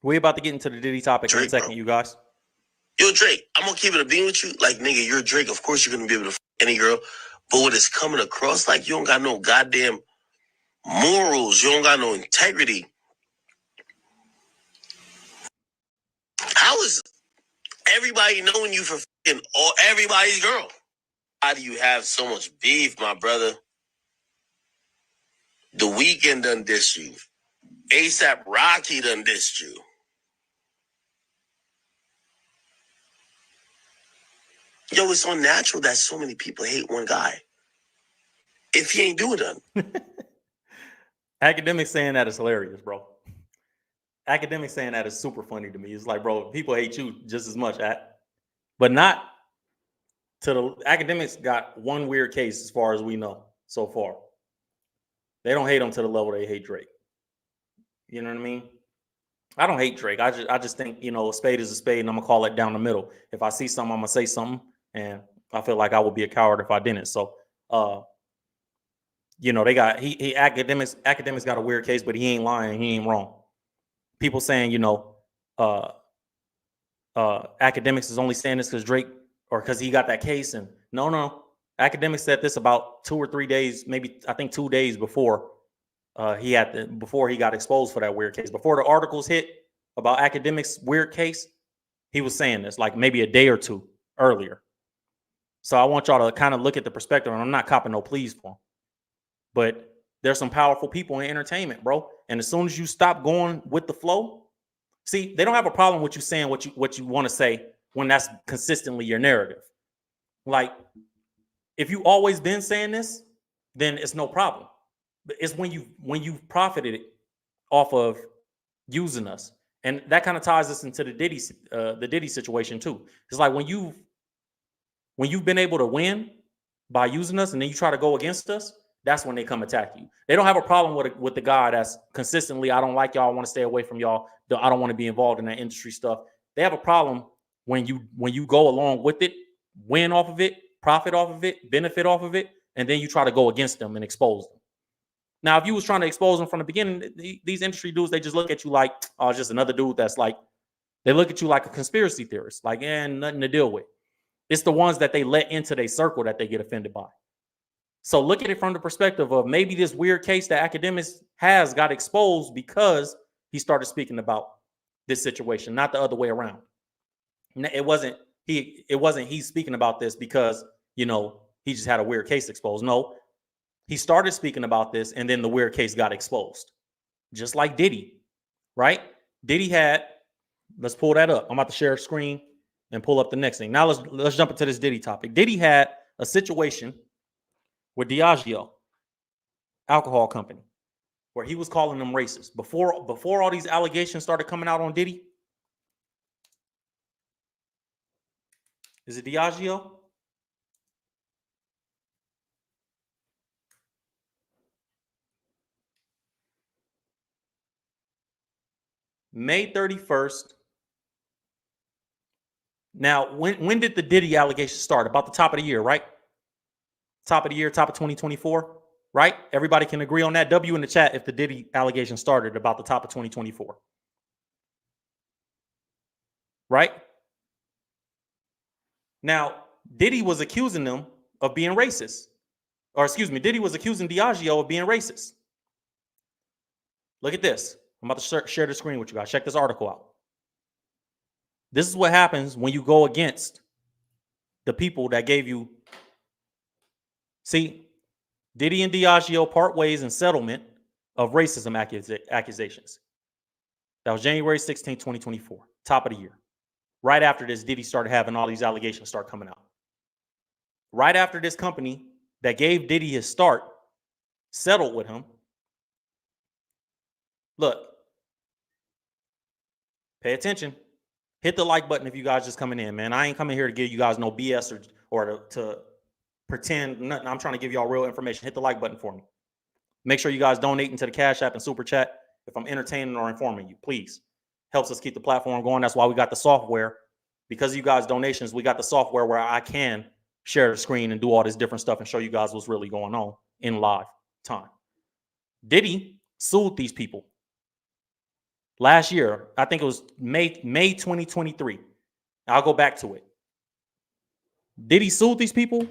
We're about to get into the Diddy topic Drake, in a second, bro? you guys. Yo, Drake, I'm gonna keep it a bean with you. Like, nigga, you're Drake. Of course you're gonna be able to fuck any girl. But what is coming across like you don't got no goddamn morals. You don't got no integrity. How is everybody knowing you for fucking everybody's girl? How do you have so much beef, my brother? The Weeknd done dissed you. ASAP Rocky done dissed you. Yo, it's unnatural that so many people hate one guy. If he ain't doing nothing. Akademiks saying that is hilarious, bro. Akademiks saying that is super funny to me. It's like, bro, people hate you just as much, but not to the Akademiks got one weird case as far as we know so far. They don't hate him to the level they hate Drake. You know what I mean? I don't hate Drake. I just think, you know, a spade is a spade, and I'm gonna call it down the middle. If I see something, I'm gonna say something, and I feel like I would be a coward if I didn't. So, you know, they got Akademiks got a weird case, but he ain't lying. He ain't wrong. People saying, you know, Akademiks is only saying this because Drake or because he got that case, and no. Akademiks said this about 2 or 3 days, maybe I think 2 days before before he got exposed for that weird case. Before the articles hit about Akademiks' weird case, he was saying this like maybe a day or two earlier. So I want y'all to kind of look at the perspective, and I'm not copping no pleas for him, but there's some powerful people in entertainment, bro. And as soon as you stop going with the flow, see, they don't have a problem with you saying what you want to say when that's consistently your narrative. Like, if you always been saying this, then it's no problem. But it's when you've profited off of using us, and that kind of ties us into the Diddy situation too. It's like when you've been able to win by using us, and then you try to go against us, that's when they come attack you. They don't have a problem with the guy that's consistently, I don't like y'all, I want to stay away from y'all, I don't want to be involved in that industry stuff. They have a problem when you go along with it, win off of it, profit off of it, benefit off of it, and then you try to go against them and expose them. Now, if you was trying to expose them from the beginning, these industry dudes, they just look at you like, oh, it's just another dude that's like, they look at you like a conspiracy theorist, like, nothing to deal with. It's the ones that they let into their circle that they get offended by. So look at it from the perspective of maybe this weird case that Akademiks has got exposed because he started speaking about this situation, not the other way around. It wasn't he's speaking about this because, you know, he just had a weird case exposed. No, he started speaking about this, and then the weird case got exposed. Just like Diddy, right? Diddy had, let's pull that up. I'm about to share a screen and pull up the next thing. Now let's jump into this Diddy topic. Diddy had a situation with Diageo alcohol company where he was calling them racist. Before all these allegations started coming out on Diddy. Is it Diageo? May 31st. Now, when did the Diddy allegations start? About the top of the year, right? Top of the year, top of 2024, right? Everybody can agree on that. W in the chat if the Diddy allegation started about the top of 2024. Right? Now, Diddy was accusing them of being racist. Or excuse me, Diddy was accusing Diageo of being racist. Look at this. I'm about to share the screen with you guys. Check this article out. This is what happens when you go against the people that gave you. See, Diddy and Diageo part ways in settlement of racism accusations. That was January 16, 2024, top of the year. Right after this, Diddy started having all these allegations start coming out. Right after this company that gave Diddy his start settled with him. Look, pay attention. Hit the like button if you guys just coming in, man. I ain't coming here to give you guys no BS or to pretend nothing. I'm trying to give y'all real information. Hit the like button for me. Make sure you guys donate into the Cash App and Super Chat if I'm entertaining or informing you, please. Helps us keep the platform going. That's why we got the software. Because of you guys' donations, we got the software where I can share the screen and do all this different stuff and show you guys what's really going on in live time. Diddy sued these people last year. I think it was May 2023. I'll go back to it. Diddy sued these people,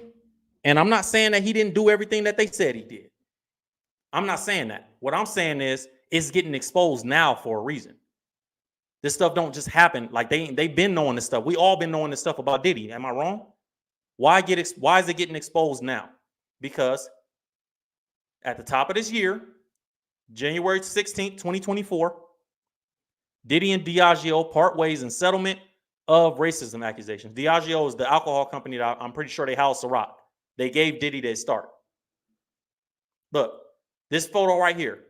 and I'm not saying that he didn't do everything that they said he did. I'm not saying that. What I'm saying is it's getting exposed now for a reason. This stuff don't just happen. Like they've been knowing this stuff. We all been knowing this stuff about Diddy. Am I wrong? Why is it getting exposed now? Because at the top of this year, January 16th, 2024, Diddy and Diageo part ways in settlement of racism accusations. Diageo is the alcohol company that I'm pretty sure they house Ciroc. They gave Diddy their start. Look, this photo right here.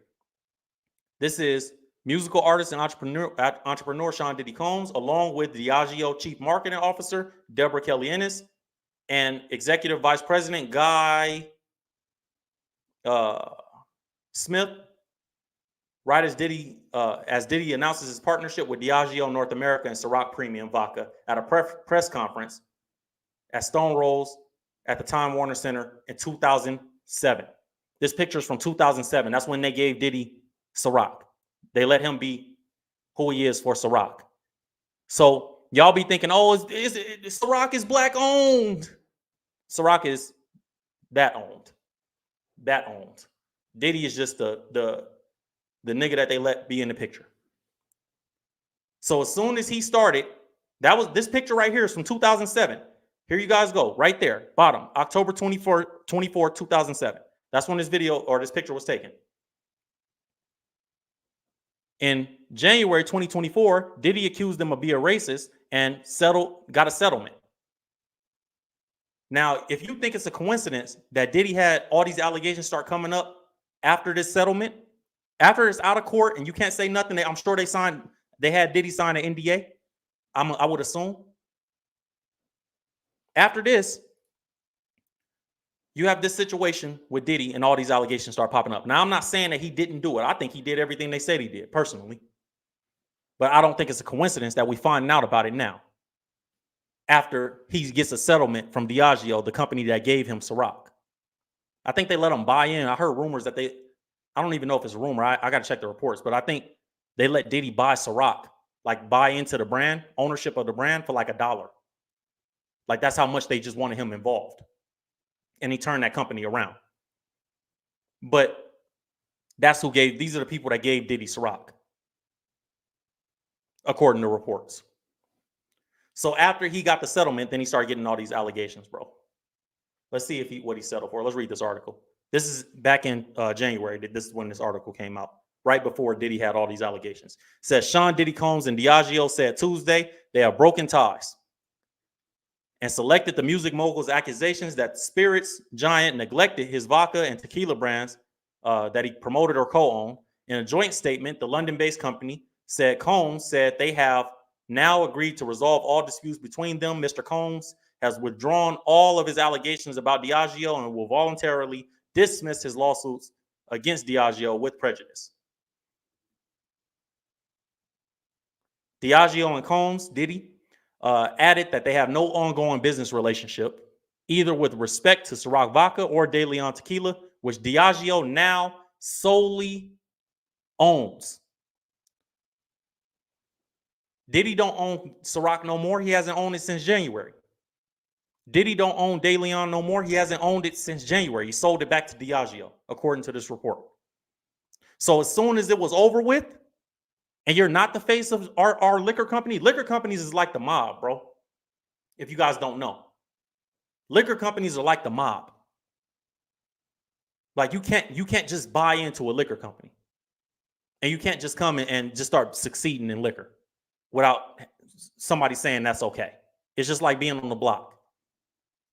This is musical artist and entrepreneur Sean Diddy Combs, along with Diageo Chief Marketing Officer Deborah Kelly Ennis and Executive Vice President Guy Smith. Right as Diddy announces his partnership with Diageo North America and Ciroc Premium Vodka at a press conference at Stone Rose at the Time Warner Center in 2007. This picture is from 2007. That's when they gave Diddy Ciroc. They let him be who he is for Ciroc. So y'all be thinking, oh, Ciroc is black owned. Ciroc is that owned. That owned. Diddy is just the nigga that they let be in the picture. So as soon as he started, this picture right here is from 2007. Here you guys go, right there, bottom, October 24, 2007. That's when this video or this picture was taken. In January 2024, Diddy accused them of being racist and got a settlement. Now, if you think it's a coincidence that Diddy had all these allegations start coming up after this settlement, after it's out of court and you can't say nothing, I'm sure they had Diddy sign an NDA. I would assume. After this, you have this situation with Diddy and all these allegations start popping up. Now, I'm not saying that he didn't do it. I think he did everything they said he did, personally. But I don't think it's a coincidence that we find out about it now. After he gets a settlement from Diageo, the company that gave him Ciroc. I think they let him buy in. I heard rumors that I don't even know if it's a rumor. I got to check the reports. But I think they let Diddy buy Ciroc, like buy into the brand, ownership of the brand for like $1. Like that's how much they just wanted him involved. And he turned that company around. But these are the people that gave Diddy Ciroc, according to reports. So after he got the settlement, then he started getting all these allegations, bro. Let's see what he settled for. Let's read this article. This is back in January. This is when this article came out, right before Diddy had all these allegations. It says Sean Diddy Combs and Diageo said Tuesday they have broken ties and selected the music mogul's accusations that spirits giant neglected his vodka and tequila brands that he promoted or co-owned. In a joint statement, the London-based company said Combs said they have now agreed to resolve all disputes between them. Mr. Combs has withdrawn all of his allegations about Diageo and will voluntarily dismiss his lawsuits against Diageo with prejudice. Diageo and Combs, Diddy, added that they have no ongoing business relationship, either with respect to Ciroc Vodka or De Leon Tequila, which Diageo now solely owns. Diddy don't own Ciroc no more. He hasn't owned it since January. Diddy don't own De Leon no more. He hasn't owned it since January. He sold it back to Diageo, according to this report. So as soon as it was over with, and you're not the face of our liquor company, liquor companies is like the mob, bro. If you guys don't know, liquor companies are like the mob. Like you can't just buy into a liquor company, and you can't just come in and just start succeeding in liquor without somebody saying that's okay. It's just like being on the block.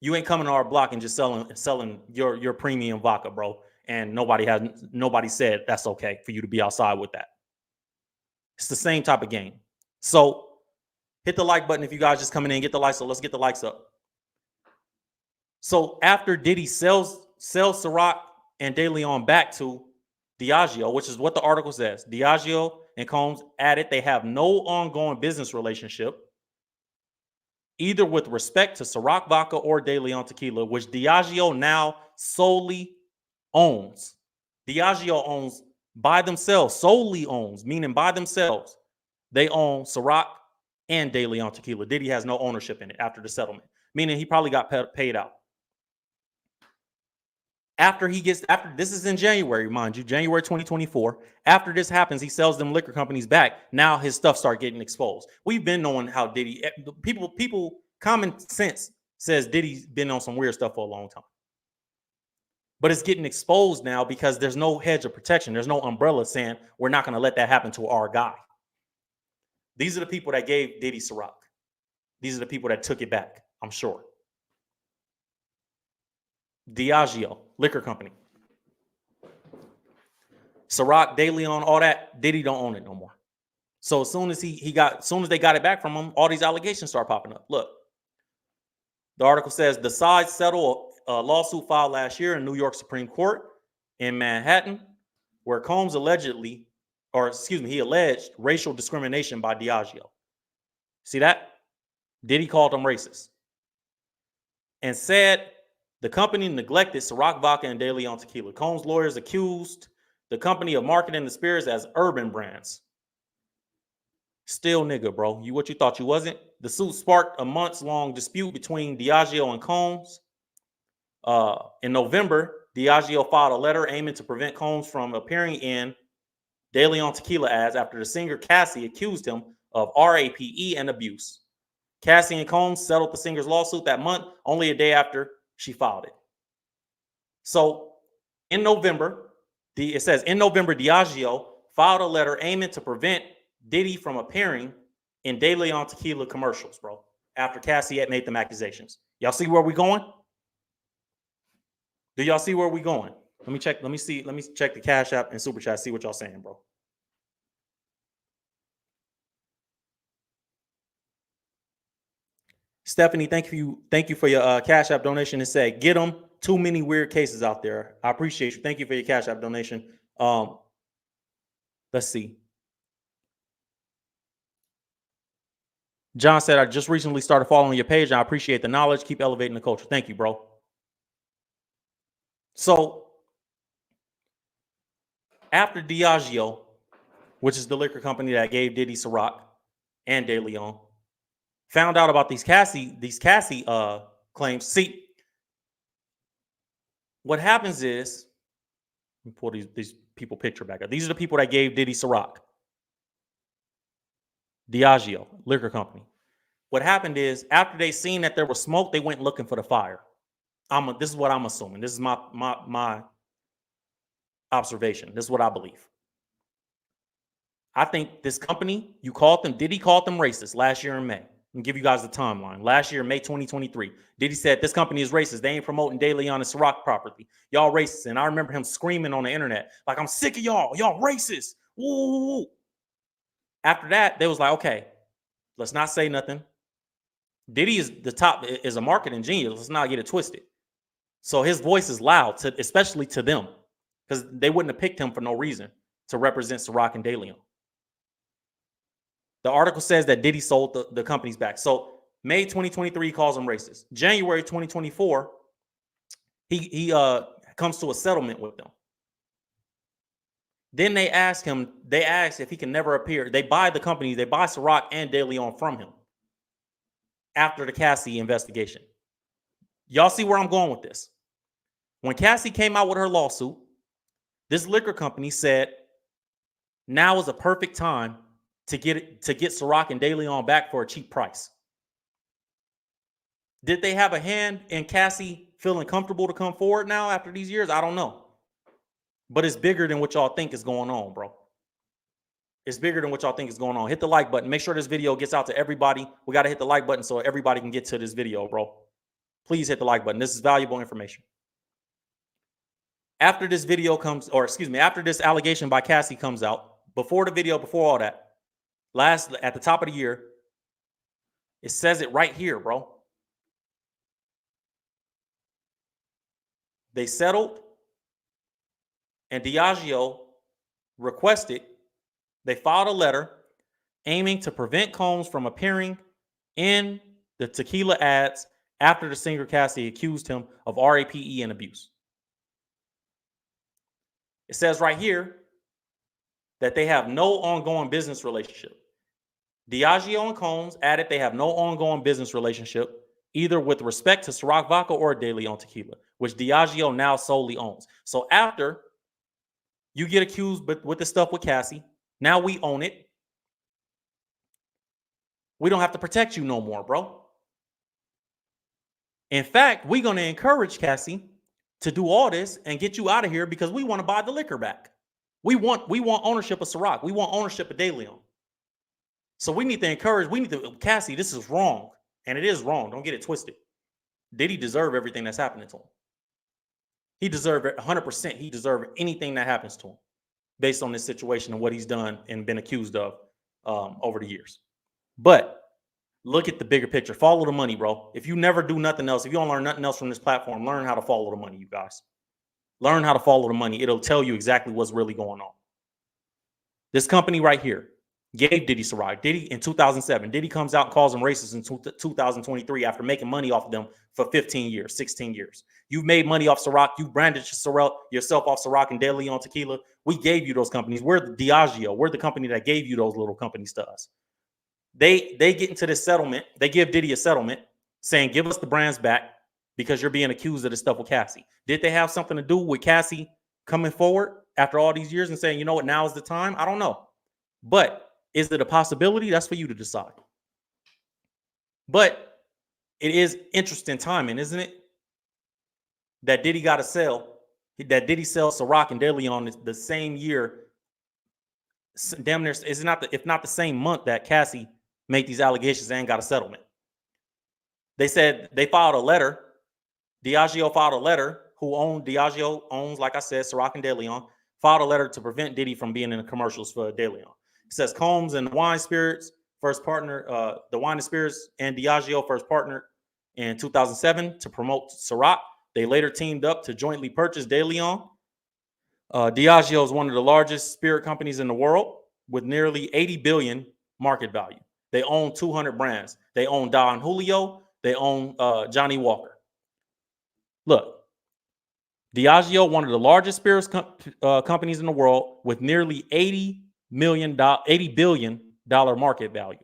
You ain't coming to our block and just selling your premium vodka, bro. And nobody said that's okay for you to be outside with that. It's the same type of game. So hit the like button if you guys just coming in, get the likes up. Let's get the likes up. So after Diddy sells Ciroc and De Leon back to Diageo, which is what the article says, Diageo and Combs added they have no ongoing business relationship, either with respect to Ciroc vodka or De Leon tequila, which Diageo now solely owns. Diageo owns by themselves, solely owns, meaning by themselves. They own Ciroc and De Leon tequila. Diddy has no ownership in it after the settlement, meaning he probably got paid out. After this is in January, mind you, January 2024. After this happens, he sells them liquor companies back. Now his stuff start getting exposed. We've been knowing how Diddy, people, common sense says Diddy's been on some weird stuff for a long time. But it's getting exposed now because there's no hedge of protection. There's no umbrella saying we're not going to let that happen to our guy. These are the people that gave Diddy Ciroc. These are the people that took it back, I'm sure. Diageo, liquor company. Ciroc, De Leon, all that, Diddy don't own it no more. So as soon as they got it back from him, all these allegations start popping up. Look, the article says the sides settle a lawsuit filed last year in New York Supreme Court in Manhattan, where Combs he alleged racial discrimination by Diageo. See that? Diddy called them racist and said the company neglected Ciroc vodka and De Leon tequila. Combs' lawyers accused the company of marketing the spirits as urban brands. Still nigga, bro. What you thought you wasn't? The suit sparked a months-long dispute between Diageo and Combs. In November, Diageo filed a letter aiming to prevent Combs from appearing in De Leon tequila ads after the singer Cassie accused him of RAPE and abuse. Cassie and Combs settled the singer's lawsuit that month, only a day after she filed it. So in November, Diageo filed a letter aiming to prevent Diddy from appearing in De Leon tequila commercials, bro, after Cassie had made them accusations. Y'all see where we going? Do y'all see where we going? Let me check the Cash App and Super Chat, see what y'all saying, bro. Stephanie, thank you for your Cash App donation. And say, get them. Too many weird cases out there. I appreciate you. Thank you for your Cash App donation. Let's see. John said, I just recently started following your page, and I appreciate the knowledge. Keep elevating the culture. Thank you, bro. So after Diageo, which is the liquor company that gave Diddy Ciroc and De Leon, found out about these Cassie claims. See, what happens is, let me pull these people picture back up. These are the people that gave Diddy Ciroc. Diageo, liquor company. What happened is, after they seen that there was smoke, they went looking for the fire. This is what I'm assuming. This is my observation. This is what I believe. I think this company, Diddy called them racist last year in May. And give you guys the timeline. Last year, May 2023, Diddy said this company is racist. They ain't promoting De Leon and Ciroc properly. Y'all racist. And I remember him screaming on the internet, like, I'm sick of y'all. Y'all racist. Woo. After that, they was like, okay, let's not say nothing. Diddy is a marketing genius. Let's not get it twisted. So his voice is loud, especially to them, because they wouldn't have picked him for no reason to represent Ciroc and De Leon. The article says that Diddy sold the companies back. So May 2023, he calls them racist. January 2024, he comes to a settlement with them. Then they ask if he can never appear. They buy the company, they buy Ciroc and De Leon from him after the Cassie investigation. Y'all see where I'm going with this? When Cassie came out with her lawsuit, this liquor company said now is a perfect time to get Ciroc and DeLeon back for a cheap price. Did they have a hand in Cassie feeling comfortable to come forward now after these years? I don't know. But it's bigger than what y'all think is going on, bro. It's bigger than what y'all think is going on. Hit the like button. Make sure this video gets out to everybody. We got to hit the like button so everybody can get to this video, bro. Please hit the like button. This is valuable information. After this video comes, or excuse me, after this allegation by Cassie comes out, before the video, before all that, at the top of the year, it says it right here, bro. They settled, and Diageo requested, they filed a letter aiming to prevent Combs from appearing in the tequila ads after the singer Cassie accused him of rape and abuse. It says right here that they have no ongoing business relationship. Diageo and Combs added they have no ongoing business relationship, either with respect to Ciroc Vodka or DeLeon Tequila, which Diageo now solely owns. So after you get accused with the stuff with Cassie, now we own it. We don't have to protect you no more, bro. In fact, we're going to encourage Cassie to do all this and get you out of here because we want to buy the liquor back. We want ownership of Ciroc. We want ownership of DeLeon. So we need to encourage, Cassie, this is wrong. And it is wrong. Don't get it twisted. Did he deserve everything that's happening to him? He deserved it 100%. He deserved anything that happens to him based on this situation and what he's done and been accused of over the years. But look at the bigger picture. Follow the money, bro. If you never do nothing else, if you don't learn nothing else from this platform, learn how to follow the money, you guys. Learn how to follow the money. It'll tell you exactly what's really going on. This company right here gave Diddy Ciroc. Diddy in 2007. Diddy comes out and calls them racist in 2023 after making money off of them for 15 years, 16 years. You've made money off Ciroc. You branded yourself off Ciroc and DeLeon Tequila. We gave you those companies. We're the Diageo. We're the company that gave you those little companies to us. They get into this settlement. They give Diddy a settlement saying, give us the brands back because you're being accused of this stuff with Cassie. Did they have something to do with Cassie coming forward after all these years and saying, you know what, now is the time? I don't know. But is it a possibility? That's for you to decide. But it is interesting timing, isn't it? That Diddy got to sell. That Diddy sells Ciroc and DeLeon the same year. Damn near, is not if not the same month that Cassie made these allegations and got a settlement. They said they filed a letter. Diageo filed a letter. Diageo owns, like I said, Ciroc and DeLeon, filed a letter to prevent Diddy from being in the commercials for DeLeon. It says Combs and Wine Spirits first partner, the Wine and Spirits and Diageo first partnered in 2007 to promote Ciroc. They later teamed up to jointly purchase DeLeon. Diageo is one of the largest spirit companies in the world with nearly 80 billion market value. They own 200 brands. They own Don Julio. They own Johnny Walker. Look, Diageo, one of the largest spirits companies in the world with nearly $80 billion market value.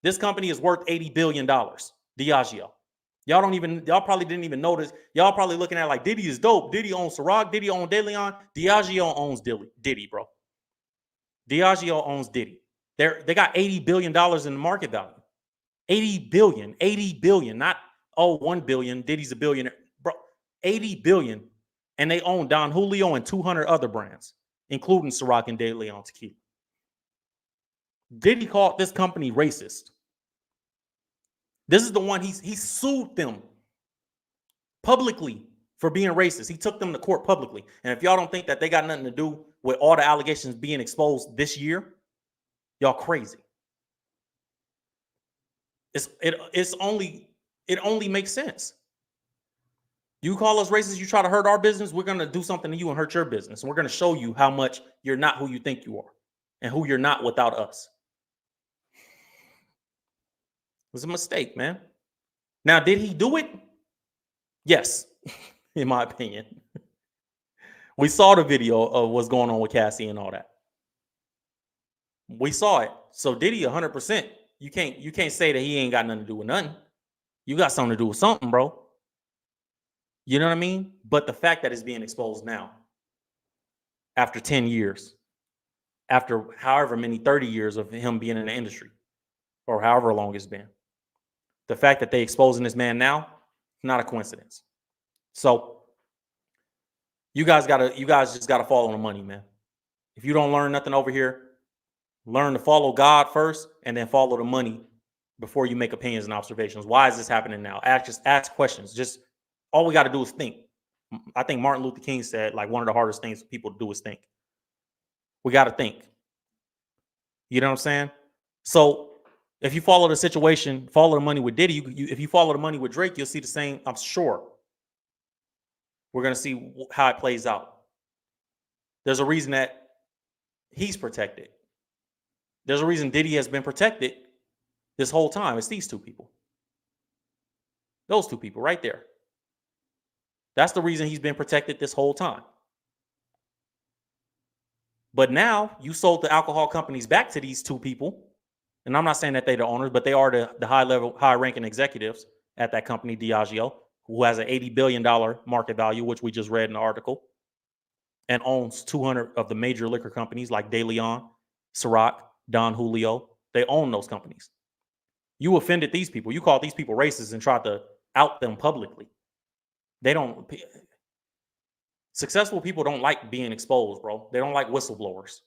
This company is worth $80 billion. Diageo. Y'all probably didn't even notice. Y'all probably looking at it like Diddy is dope. Diddy owns Ciroc. Diddy owns DeLeon. Diageo owns Diddy, bro. Diageo owns Diddy. They got $80 billion in the market value. 80 billion, not 1 billion. Diddy's a billionaire, bro. 80 billion. And they own Don Julio and 200 other brands, including Ciroc and DeLeon Tequila. Diddy called this company racist. This is the one he sued them publicly for being racist. He took them to court publicly. And if y'all don't think that they got nothing to do with all the allegations being exposed this year, y'all crazy. It only makes sense. You call us racist, you try to hurt our business, we're going to do something to you and hurt your business. And we're going to show you how much you're not who you think you are and who you're not without us. It was a mistake, man. Now, did he do it? Yes, in my opinion. We saw the video of what's going on with Cassie and all that. We saw it. So Diddy 100%. You can't say that he ain't got nothing to do with nothing. You got something to do with something, bro. You know what I mean? But the fact that it's being exposed now, after 10 years, after however many 30 years of him being in the industry, or however long it's been. The fact that they exposing this man now, not a coincidence. So you guys just gotta follow the money, man. If you don't learn nothing over here, learn to follow God first and then follow the money before you make opinions and observations. Why is this happening now? Just ask questions. Just all we got to do is think. I think Martin Luther King said, like, one of the hardest things for people to do is think. We got to think. You know what I'm saying? So if you follow the situation, follow the money with Diddy, if you follow the money with Drake, you'll see the same. I'm sure we're going to see how it plays out. There's a reason that he's protected. There's a reason Diddy has been protected this whole time. It's these two people. Those two people right there. That's the reason he's been protected this whole time. But now you sold the alcohol companies back to these two people. And I'm not saying that they're the owners, but they are the high ranking executives at that company, Diageo, who has an $80 billion market value, which we just read in the article, and owns 200 of the major liquor companies like De Leon, Ciroc, Don Julio. They own those companies. You offended these people. You called these people racist and tried to out them publicly. Successful people don't like being exposed, bro. They don't like whistleblowers,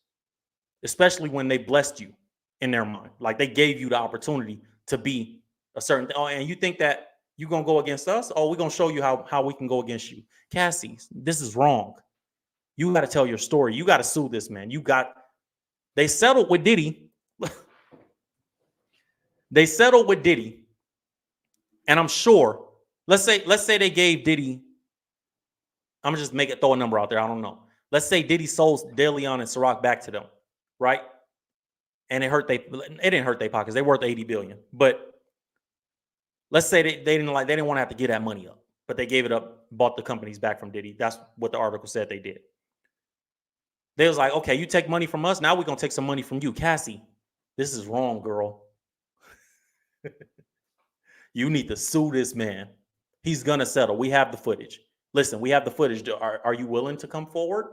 especially when they blessed you in their mind. Like, they gave you the opportunity to be a certain thing. Oh, and you think that you're going to go against us? Oh, we're going to show you how we can go against you. Cassie, this is wrong. You got to tell your story. You got to sue this man. They settled with Diddy. They settled with Diddy. And I'm sure, let's say they gave Diddy, I'm gonna just throw a number out there. I don't know. Let's say Diddy sold De Leon and Ciroc back to them, right? And it didn't hurt their pockets. They worth $80 billion. But let's say they didn't want to have to get that money up, but they gave it up, bought the companies back from Diddy. That's what the article said they did. They was like, okay, you take money from us, now we're gonna take some money from you. Cassie, this is wrong, girl. You need to sue this man. He's gonna settle. We have the footage. Listen, we have the footage. Are you willing to come forward?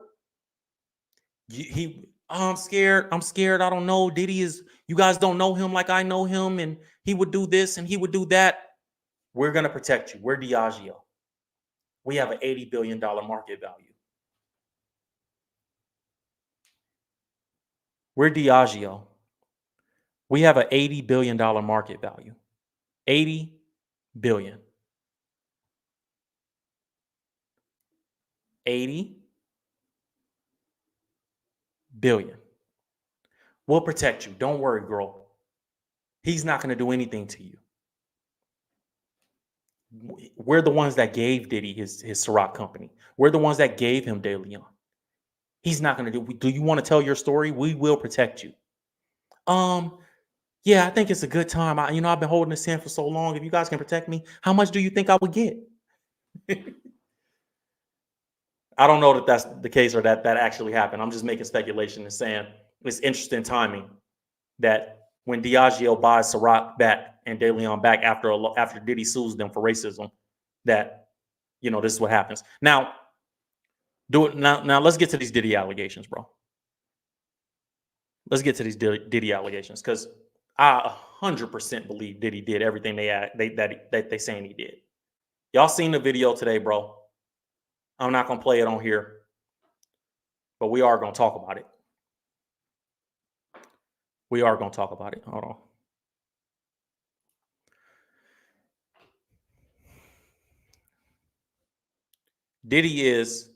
I'm scared. I don't know. Diddy you guys don't know him like I know him, and he would do this and he would do that. We're gonna protect you. We're Diageo. We have an $80 billion market value. We're Diageo. We have an $80 billion market value. 80 billion. 80 billion. We'll protect you. Don't worry, girl. He's not going to do anything to you. We're the ones that gave Diddy his Ciroc company. We're the ones that gave him De Leon. He's not going to do you want to tell your story? We will protect you. Yeah, I think it's a good time. I've been holding this in for so long. If you guys can protect me, how much do you think I would get? I don't know that that's the case or that actually happened. I'm just making speculation and saying it's interesting timing that when Diageo buys Ciroc back and De Leon back after Diddy sues them for racism, that this is what happens. Now, Now let's get to these Diddy allegations, bro. Let's get to these Diddy allegations because I 100% believe Diddy did everything they saying he did. Y'all seen the video today, bro. I'm not gonna play it on here, but we are gonna talk about it. We are gonna talk about it. Hold on. Diddy is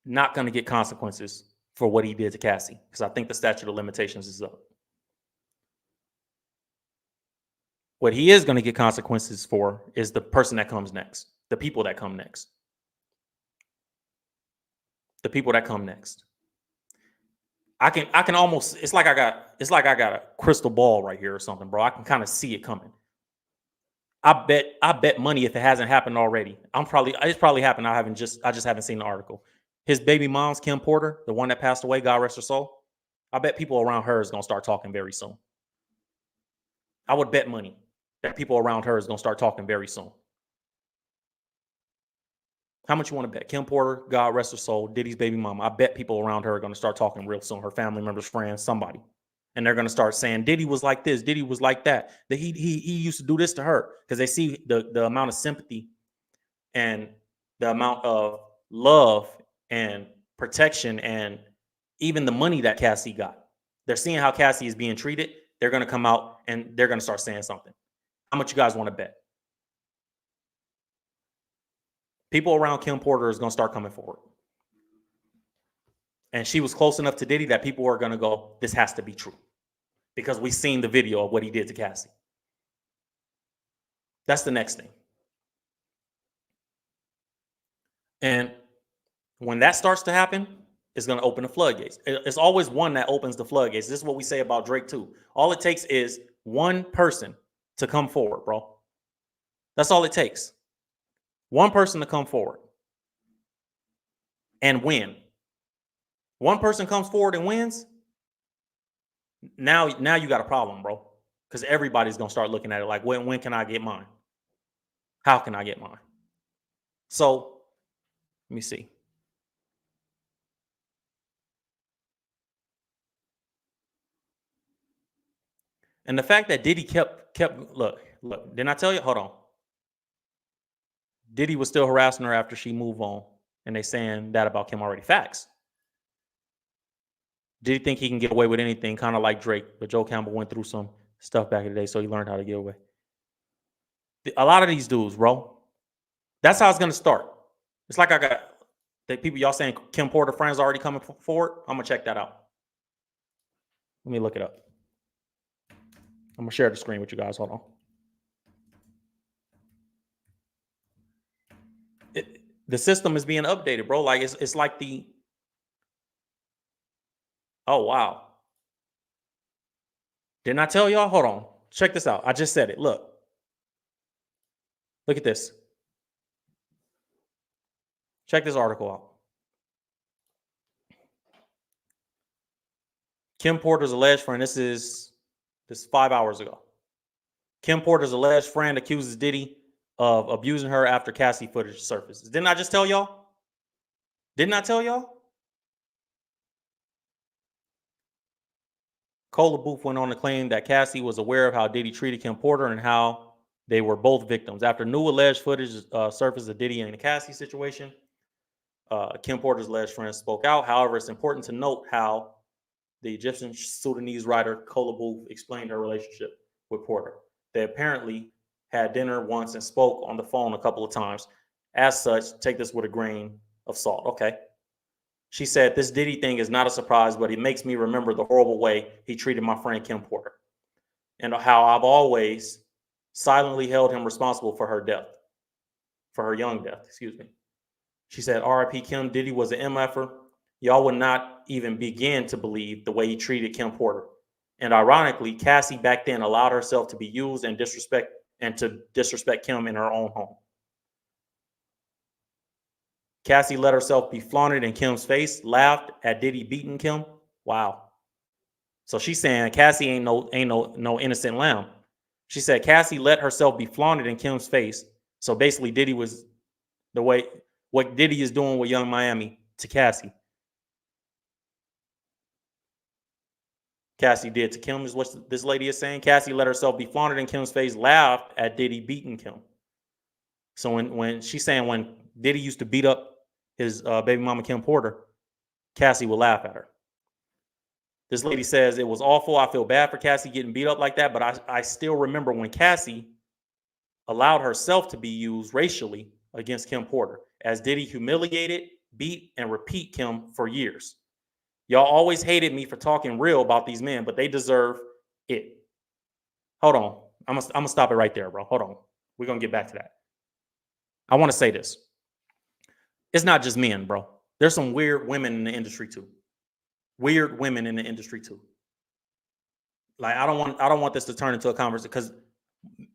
not going to get consequences for what he did to Cassie because I think the statute of limitations is up. What he is going to get consequences for is the person that comes next, the people that come next. The people that come next. I can almost, it's like I got a crystal ball right here or something, bro. I can kind of see it coming. I bet money if it hasn't happened already. It's probably happened. I just haven't seen the article. His baby mom's Kim Porter, the one that passed away, God rest her soul. I bet people around her is gonna start talking very soon. I would bet money that people around her is gonna start talking very soon. How much you want to bet? Kim Porter, God rest her soul, Diddy's baby mama. I bet people around her are going to start talking real soon. Her family members, friends, somebody. And they're going to start saying, Diddy was like this, Diddy was like that. That he used to do this to her. Because they see the amount of sympathy and the amount of love and protection and even the money that Cassie got. They're seeing how Cassie is being treated. They're going to come out and they're going to start saying something. How much you guys want to bet? People around Kim Porter is going to start coming forward. And she was close enough to Diddy that people are going to go, this has to be true. Because we've seen the video of what he did to Cassie. That's the next thing. And when that starts to happen, it's going to open the floodgates. It's always one that opens the floodgates. This is what we say about Drake too. All it takes is one person to come forward, bro. That's all it takes. One person to come forward and win. One person comes forward and wins. Now you got a problem, bro. Because everybody's going to start looking at it like, when can I get mine? How can I get mine? So let me see. And the fact that Diddy kept look, didn't I tell you? Hold on. Diddy was still harassing her after she moved on. And they saying that about Kim already. Facts. Did he think he can get away with anything, kind of like Drake? But Joe Campbell went through some stuff back in the day, so he learned how to get away. A lot of these dudes, bro, that's how it's going to start. It's like I got the people, y'all saying Kim Porter friends already coming forward. I'm going to check that out. Let me look it up. I'm going to share the screen with you guys. Hold on. The system is being updated, bro. Like it's like the... Oh, wow. Didn't I tell y'all? Hold on. Check this out. I just said it. Look at this. Check this article out. Kim Porter's alleged friend. This is 5 hours ago. Kim Porter's alleged friend accuses Diddy of abusing her after Cassie footage surfaces. Didn't I just tell y'all? Didn't I tell y'all? Cola Booth went on to claim that Cassie was aware of how Diddy treated Kim Porter and how they were both victims. After new alleged footage surfaced of Diddy and the Cassie situation, Kim Porter's alleged friend spoke out. However, it's important to note how the Egyptian Sudanese writer Cola Booth explained her relationship with Porter. They apparently had dinner once and spoke on the phone a couple of times. As such, take this with a grain of salt. Okay. She said, this Diddy thing is not a surprise, but it makes me remember the horrible way he treated my friend Kim Porter and how I've always silently held him responsible for her death, for her young death, excuse me. She said, R.I.P. Kim, Diddy was an MFer. Y'all would not even begin to believe the way he treated Kim Porter. And ironically, Cassie back then allowed herself to be used and to disrespect Kim in her own home. Cassie let herself be flaunted in Kim's face, laughed at Diddy beating Kim. Wow. So she's saying Cassie ain't no innocent lamb. She said Cassie let herself be flaunted in Kim's face. So basically Diddy was what Diddy is doing with Young Miami to Cassie. Cassie did to Kim is what this lady is saying. Cassie let herself be flaunted in Kim's face, laughed at Diddy beating Kim. So when she's saying when Diddy used to beat up his baby mama Kim Porter, Cassie would laugh at her. This lady says it was awful. I feel bad for Cassie getting beat up like that, but I still remember when Cassie allowed herself to be used racially against Kim Porter, as Diddy humiliated, beat, and repeat Kim for years. Y'all always hated me for talking real about these men, but they deserve it. Hold on. I'm gonna stop it right there, bro. Hold on. We're gonna get back to that. I want to say this. It's not just men, bro. There's some weird women in the industry too. Weird women in the industry too. Like I don't want this to turn into a conversation because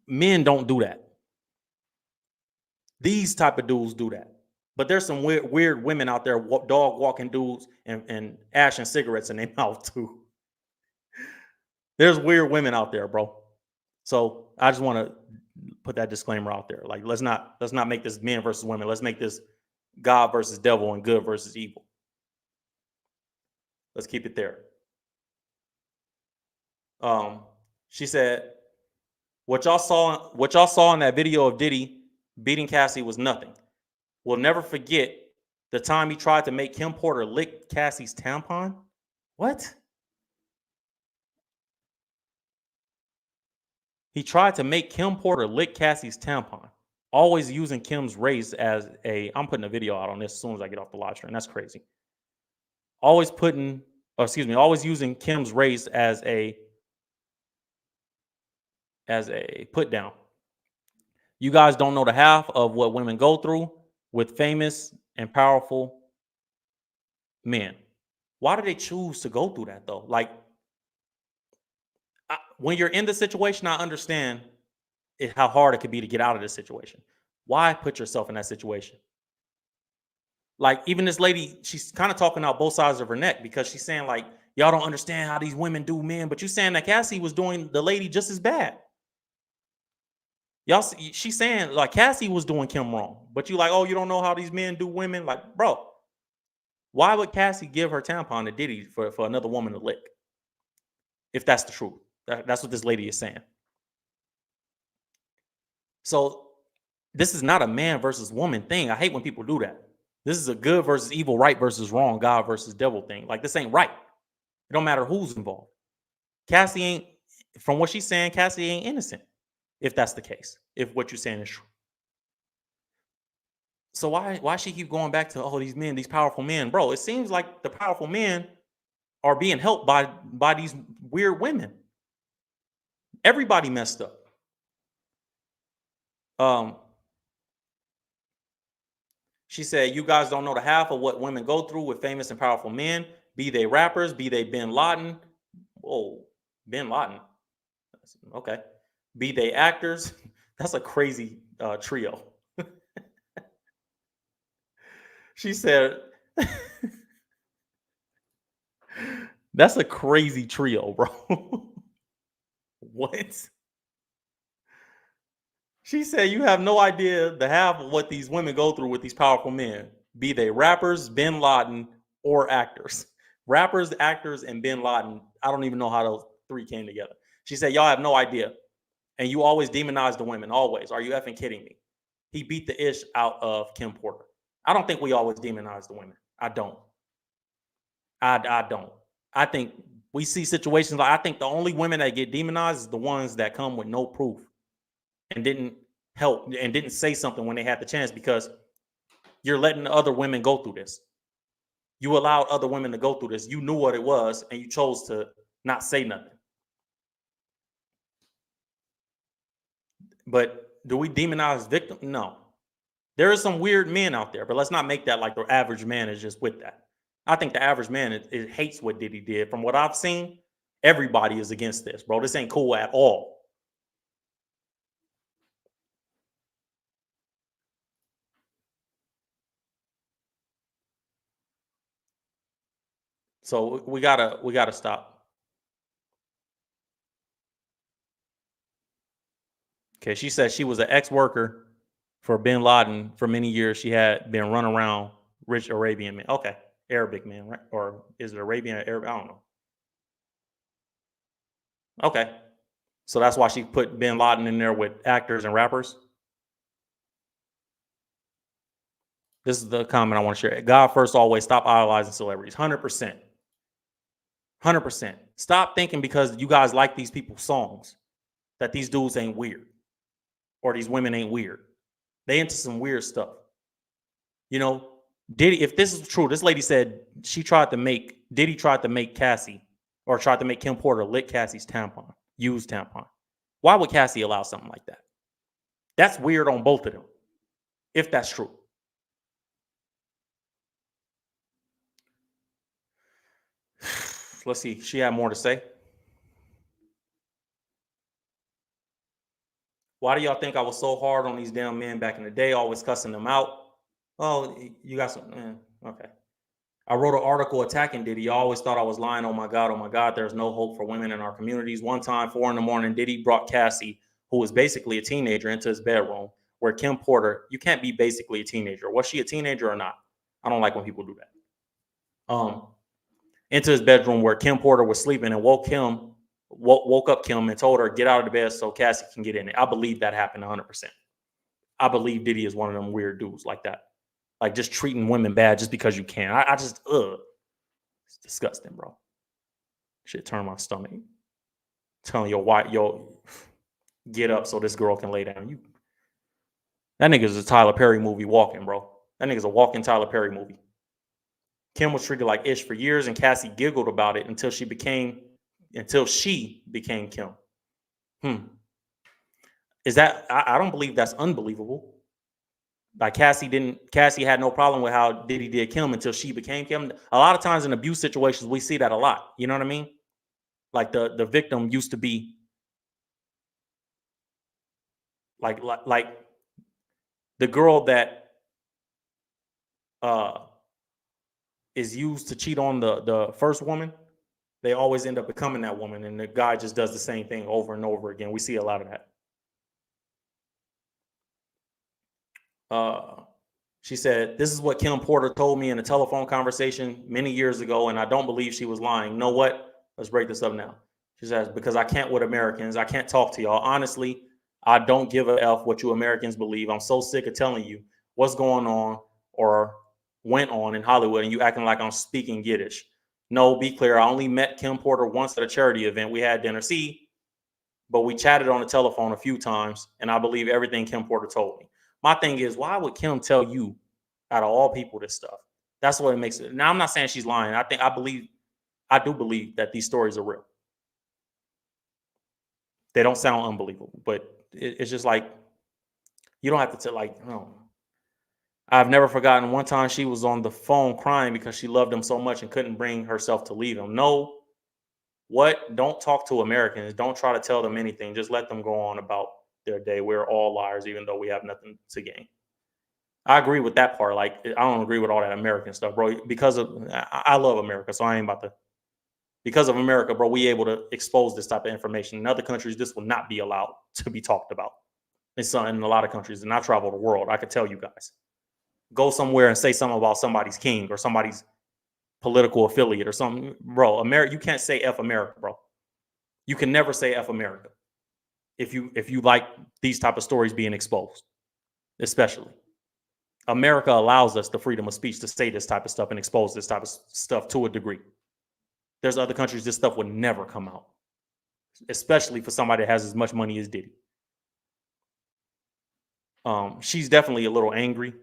men don't do that. These type of dudes do that. But there's some weird women out there, dog walking dudes and ashing cigarettes in their mouth too. There's weird women out there, bro. So I just want to put that disclaimer out there. Like let's not make this men versus women. Let's make this God versus devil and good versus evil. Let's keep it there. She said, what y'all saw in that video of Diddy beating Cassie was nothing. We'll never forget the time he tried to make Kim Porter lick Cassie's tampon. What? He tried to make Kim Porter lick Cassie's tampon, always using Kim's race as a. I'm putting a video out on this as soon as I get off the live stream. That's crazy. Always using Kim's race as a put down. You guys don't know the half of what women go through with famous and powerful men. Why do they choose to go through that though? Like, when you're in the situation, I understand how hard it could be to get out of this situation. Why put yourself in that situation? Like, even this lady, she's kind of talking out both sides of her neck, because she's saying like, y'all don't understand how these women do men, but you're saying that Cassie was doing the lady just as bad. She's saying like Cassie was doing Kim wrong, but you like, oh, you don't know how these men do women. Like, bro, why would Cassie give her tampon to Diddy for another woman to lick? If that's the truth. That's what this lady is saying. So this is not a man versus woman thing. I hate when people do that. This is a good versus evil, right versus wrong, God versus devil thing. Like, this ain't right. It don't matter who's involved. Cassie ain't, from what she's saying, Cassie ain't innocent, if that's the case, if what you're saying is true. So why she keep going back to, oh, these men, these powerful men? Bro, it seems like the powerful men are being helped by these weird women. Everybody messed up. She said, you guys don't know the half of what women go through with famous and powerful men, be they rappers, be they Bin Laden. Whoa, Bin Laden. Okay. Be they actors. That's a crazy trio. She said, that's a crazy trio, bro. What? She said, you have no idea the half of what these women go through with these powerful men, be they rappers, Bin Laden, or actors. Rappers, actors, and Bin Laden. I don't even know how those three came together. She said, y'all have no idea. And you always demonize the women, always. Are you effing kidding me? He beat the ish out of Kim Porter. I don't think we always demonize the women. I don't. I don't. I think we see situations like, I think the only women that get demonized is the ones that come with no proof and didn't help and didn't say something when they had the chance, because you're letting other women go through this. You allowed other women to go through this. You knew what it was and you chose to not say nothing. But do we demonize victims? No. There are some weird men out there, but let's not make that like the average man is just with that. I think the average man it hates what Diddy did. From what I've seen, everybody is against this, bro. This ain't cool at all. So we gotta stop. Okay, she said she was an ex-worker for Bin Laden for many years. She had been run around rich Arabian men. Okay, Arabic men, right? Or is it Arabian or Arab? I don't know. Okay, so that's why she put Bin Laden in there with actors and rappers. This is the comment I want to share. God first, always. Stop idolizing celebrities. 100%. 100%. Stop thinking because you guys like these people's songs that these dudes ain't weird or these women ain't weird. They into some weird stuff. You know, Diddy, if this is true, this lady said Diddy tried to make Cassie, or tried to make Kim Porter lick Cassie's tampon, used tampon. Why would Cassie allow something like that? That's weird on both of them, if that's true. Let's see. She had more to say. Why do y'all think I was so hard on these damn men back in the day, always cussing them out? Oh, you got some. Okay. I wrote an article attacking Diddy. I always thought I was lying. Oh my God, there's no hope for women in our communities. One time, 4 a.m, Diddy brought Cassie, who was basically a teenager, into his bedroom where Kim Porter, you can't be basically a teenager. Was she a teenager or not? I don't like when people do that. Into his bedroom where Kim Porter was sleeping and woke up Kim and told her, get out of the bed so Cassie can get in it. I believe that happened 100%. I believe Diddy is one of them weird dudes like that. Like just treating women bad just because you can. I just, it's disgusting, bro. Shit turn my stomach. Telling your wife, get up so this girl can lay down. That nigga's a Tyler Perry movie walking, bro. That nigga's a walking Tyler Perry movie. Kim was treated like ish for years, and Cassie giggled about it until she became Kim. Is that I don't believe that's unbelievable. Like Cassie had no problem with how Diddy did Kim until she became Kim. A lot of times in abuse situations, we see that a lot. You know what I mean? Like the victim used to be like the girl that is used to cheat on the first woman. They always end up becoming that woman, and the guy just does the same thing over and over again. We see a lot of that. She said, this is what Kim Porter told me in a telephone conversation many years ago, and I don't believe she was lying. You know what? Let's break this up now. She says, because I can't with Americans. I can't talk to y'all. Honestly, I don't give a F what you Americans believe. I'm so sick of telling you what's going on or went on in Hollywood, and you acting like I'm speaking Yiddish. No, be clear. I only met Kim Porter once at a charity event. We had dinner. But we chatted on the telephone a few times, and I believe everything Kim Porter told me. My thing is, why would Kim tell you, out of all people, this stuff? That's what it makes it. Now, I'm not saying she's lying. I do believe that these stories are real. They don't sound unbelievable, but it's just like, you don't have to tell, like, no. I've never forgotten one time she was on the phone crying because she loved him so much and couldn't bring herself to leave him. No, what? Don't talk to Americans. Don't try to tell them anything. Just let them go on about their day. We're all liars, even though we have nothing to gain. I agree with that part. Like, I don't agree with all that American stuff, bro. Because I love America, so I ain't about to. Because of America, bro, we able to expose this type of information. In other countries, this will not be allowed to be talked about. It's in a lot of countries, and I travel the world. I could tell you guys, go somewhere and say something about somebody's king or somebody's political affiliate or something, bro. America, you can't say F America, bro. You can never say F America if you like these type of stories being exposed, especially. America allows us the freedom of speech to say this type of stuff and expose this type of stuff to a degree. There's other countries this stuff would never come out, especially for somebody that has as much money as Diddy. She's definitely a little angry,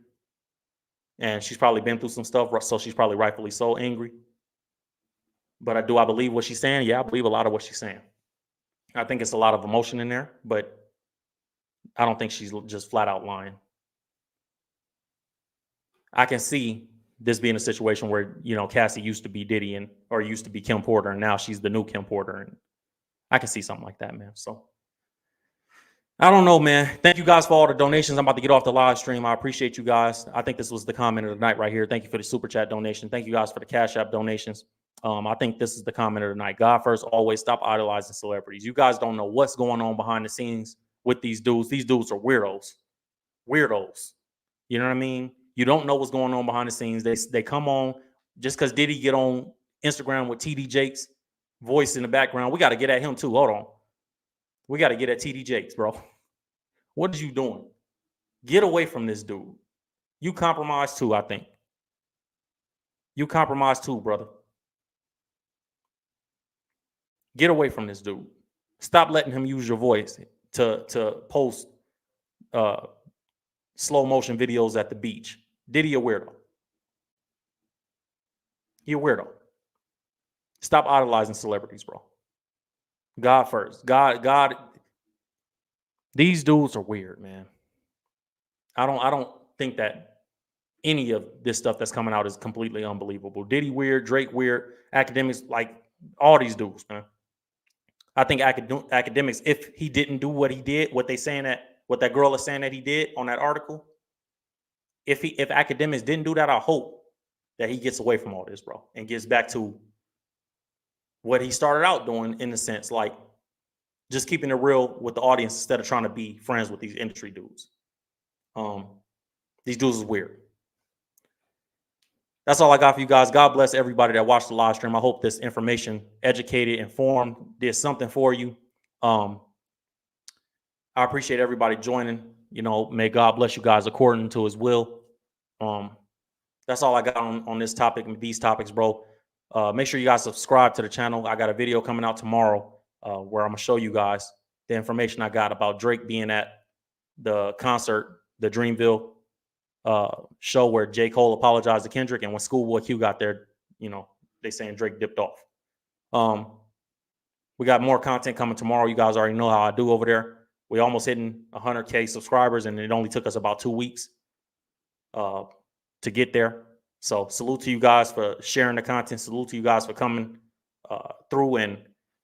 and she's probably been through some stuff, so she's probably rightfully so angry. But I believe what she's saying? Yeah, I believe a lot of what she's saying. I think it's a lot of emotion in there, but I don't think she's just flat out lying. I can see this being a situation where, Cassie used to be Diddy or used to be Kim Porter, and now she's the new Kim Porter. And I can see something like that, man. So I don't know, man. Thank you guys for all the donations. I'm about to get off the live stream. I appreciate you guys. I think this was the comment of the night right here. Thank you for the super chat donation. Thank you guys for the Cash App donations. I think this is the comment of the night. God first, always stop idolizing celebrities. You guys don't know what's going on behind the scenes with these dudes. These dudes are weirdos. You know what I mean? You don't know what's going on behind the scenes. They come on just because Diddy get on Instagram with TD Jakes' voice in the background. We got to get at him too. Hold on. We got to get at TD Jakes, bro. What are you doing? Get away from this dude. You compromised too, I think. You compromised too, brother. Get away from this dude. Stop letting him use your voice to post slow motion videos at the beach. Diddy a weirdo. He a weirdo. Stop idolizing celebrities, bro. God first. God. These dudes are weird, man. I don't think that any of this stuff that's coming out is completely unbelievable. Diddy weird, Drake weird, Akademiks, like all these dudes, man. I think Akademiks, if he didn't do what he did, what that girl is saying that he did on that article, if Akademiks didn't do that, I hope that he gets away from all this, bro, and gets back to what he started out doing, in a sense, like just keeping it real with the audience instead of trying to be friends with these industry dudes. These dudes is weird. That's all I got for you guys. God bless everybody that watched the live stream. I hope this information educated, informed, did something for you. I appreciate everybody joining. You know, may God bless you guys according to his will. That's all I got on this topic and these topics, bro. Make sure you guys subscribe to the channel. I got a video coming out tomorrow where I'm going to show you guys the information I got about Drake being at the concert, the Dreamville show where J. Cole apologized to Kendrick, and when Schoolboy Q got there, you know, they saying Drake dipped off. We got more content coming tomorrow. You guys already know how I do over there. We almost hitting 100K subscribers, and it only took us about 2 weeks to get there. So salute to you guys for sharing the content. Salute to you guys for coming through and,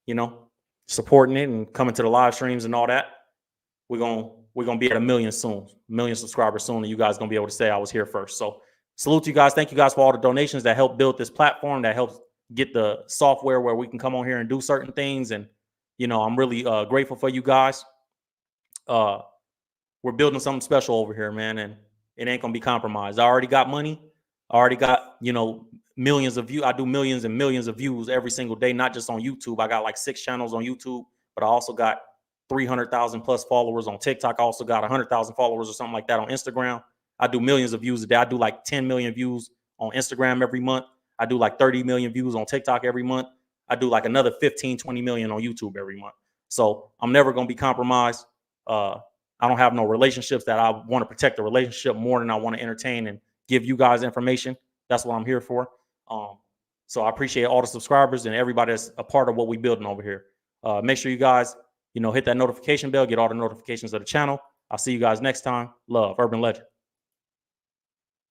you know, supporting it and coming to the live streams and all that. We're gonna be at 1 million soon, 1 million subscribers soon, and you guys gonna be able to say I was here first. So salute to you guys. Thank you guys for all the donations that helped build this platform, that helps get the software where we can come on here and do certain things. And, you know, I'm really grateful for you guys. We're building something special over here, man, and it ain't gonna be compromised. I already got money. I already got, you know, millions of views. I do millions and millions of views every single day, not just on YouTube. I got like 6 channels on YouTube, but I also got 300,000 plus followers on TikTok. I also got 100,000 followers or something like that on Instagram. I do millions of views a day. I do like 10 million views on Instagram every month. I do like 30 million views on TikTok every month. I do like another 15, 20 million on YouTube every month. So I'm never going to be compromised. I don't have no relationships that I want to protect the relationship more than I want to entertain and give you guys information. That's what I'm here for. So I appreciate all the subscribers and everybody that's a part of what we're building over here. Make sure you guys, you know, hit that notification bell, get all the notifications of the channel. I'll see you guys next time. Love, Urban Legend.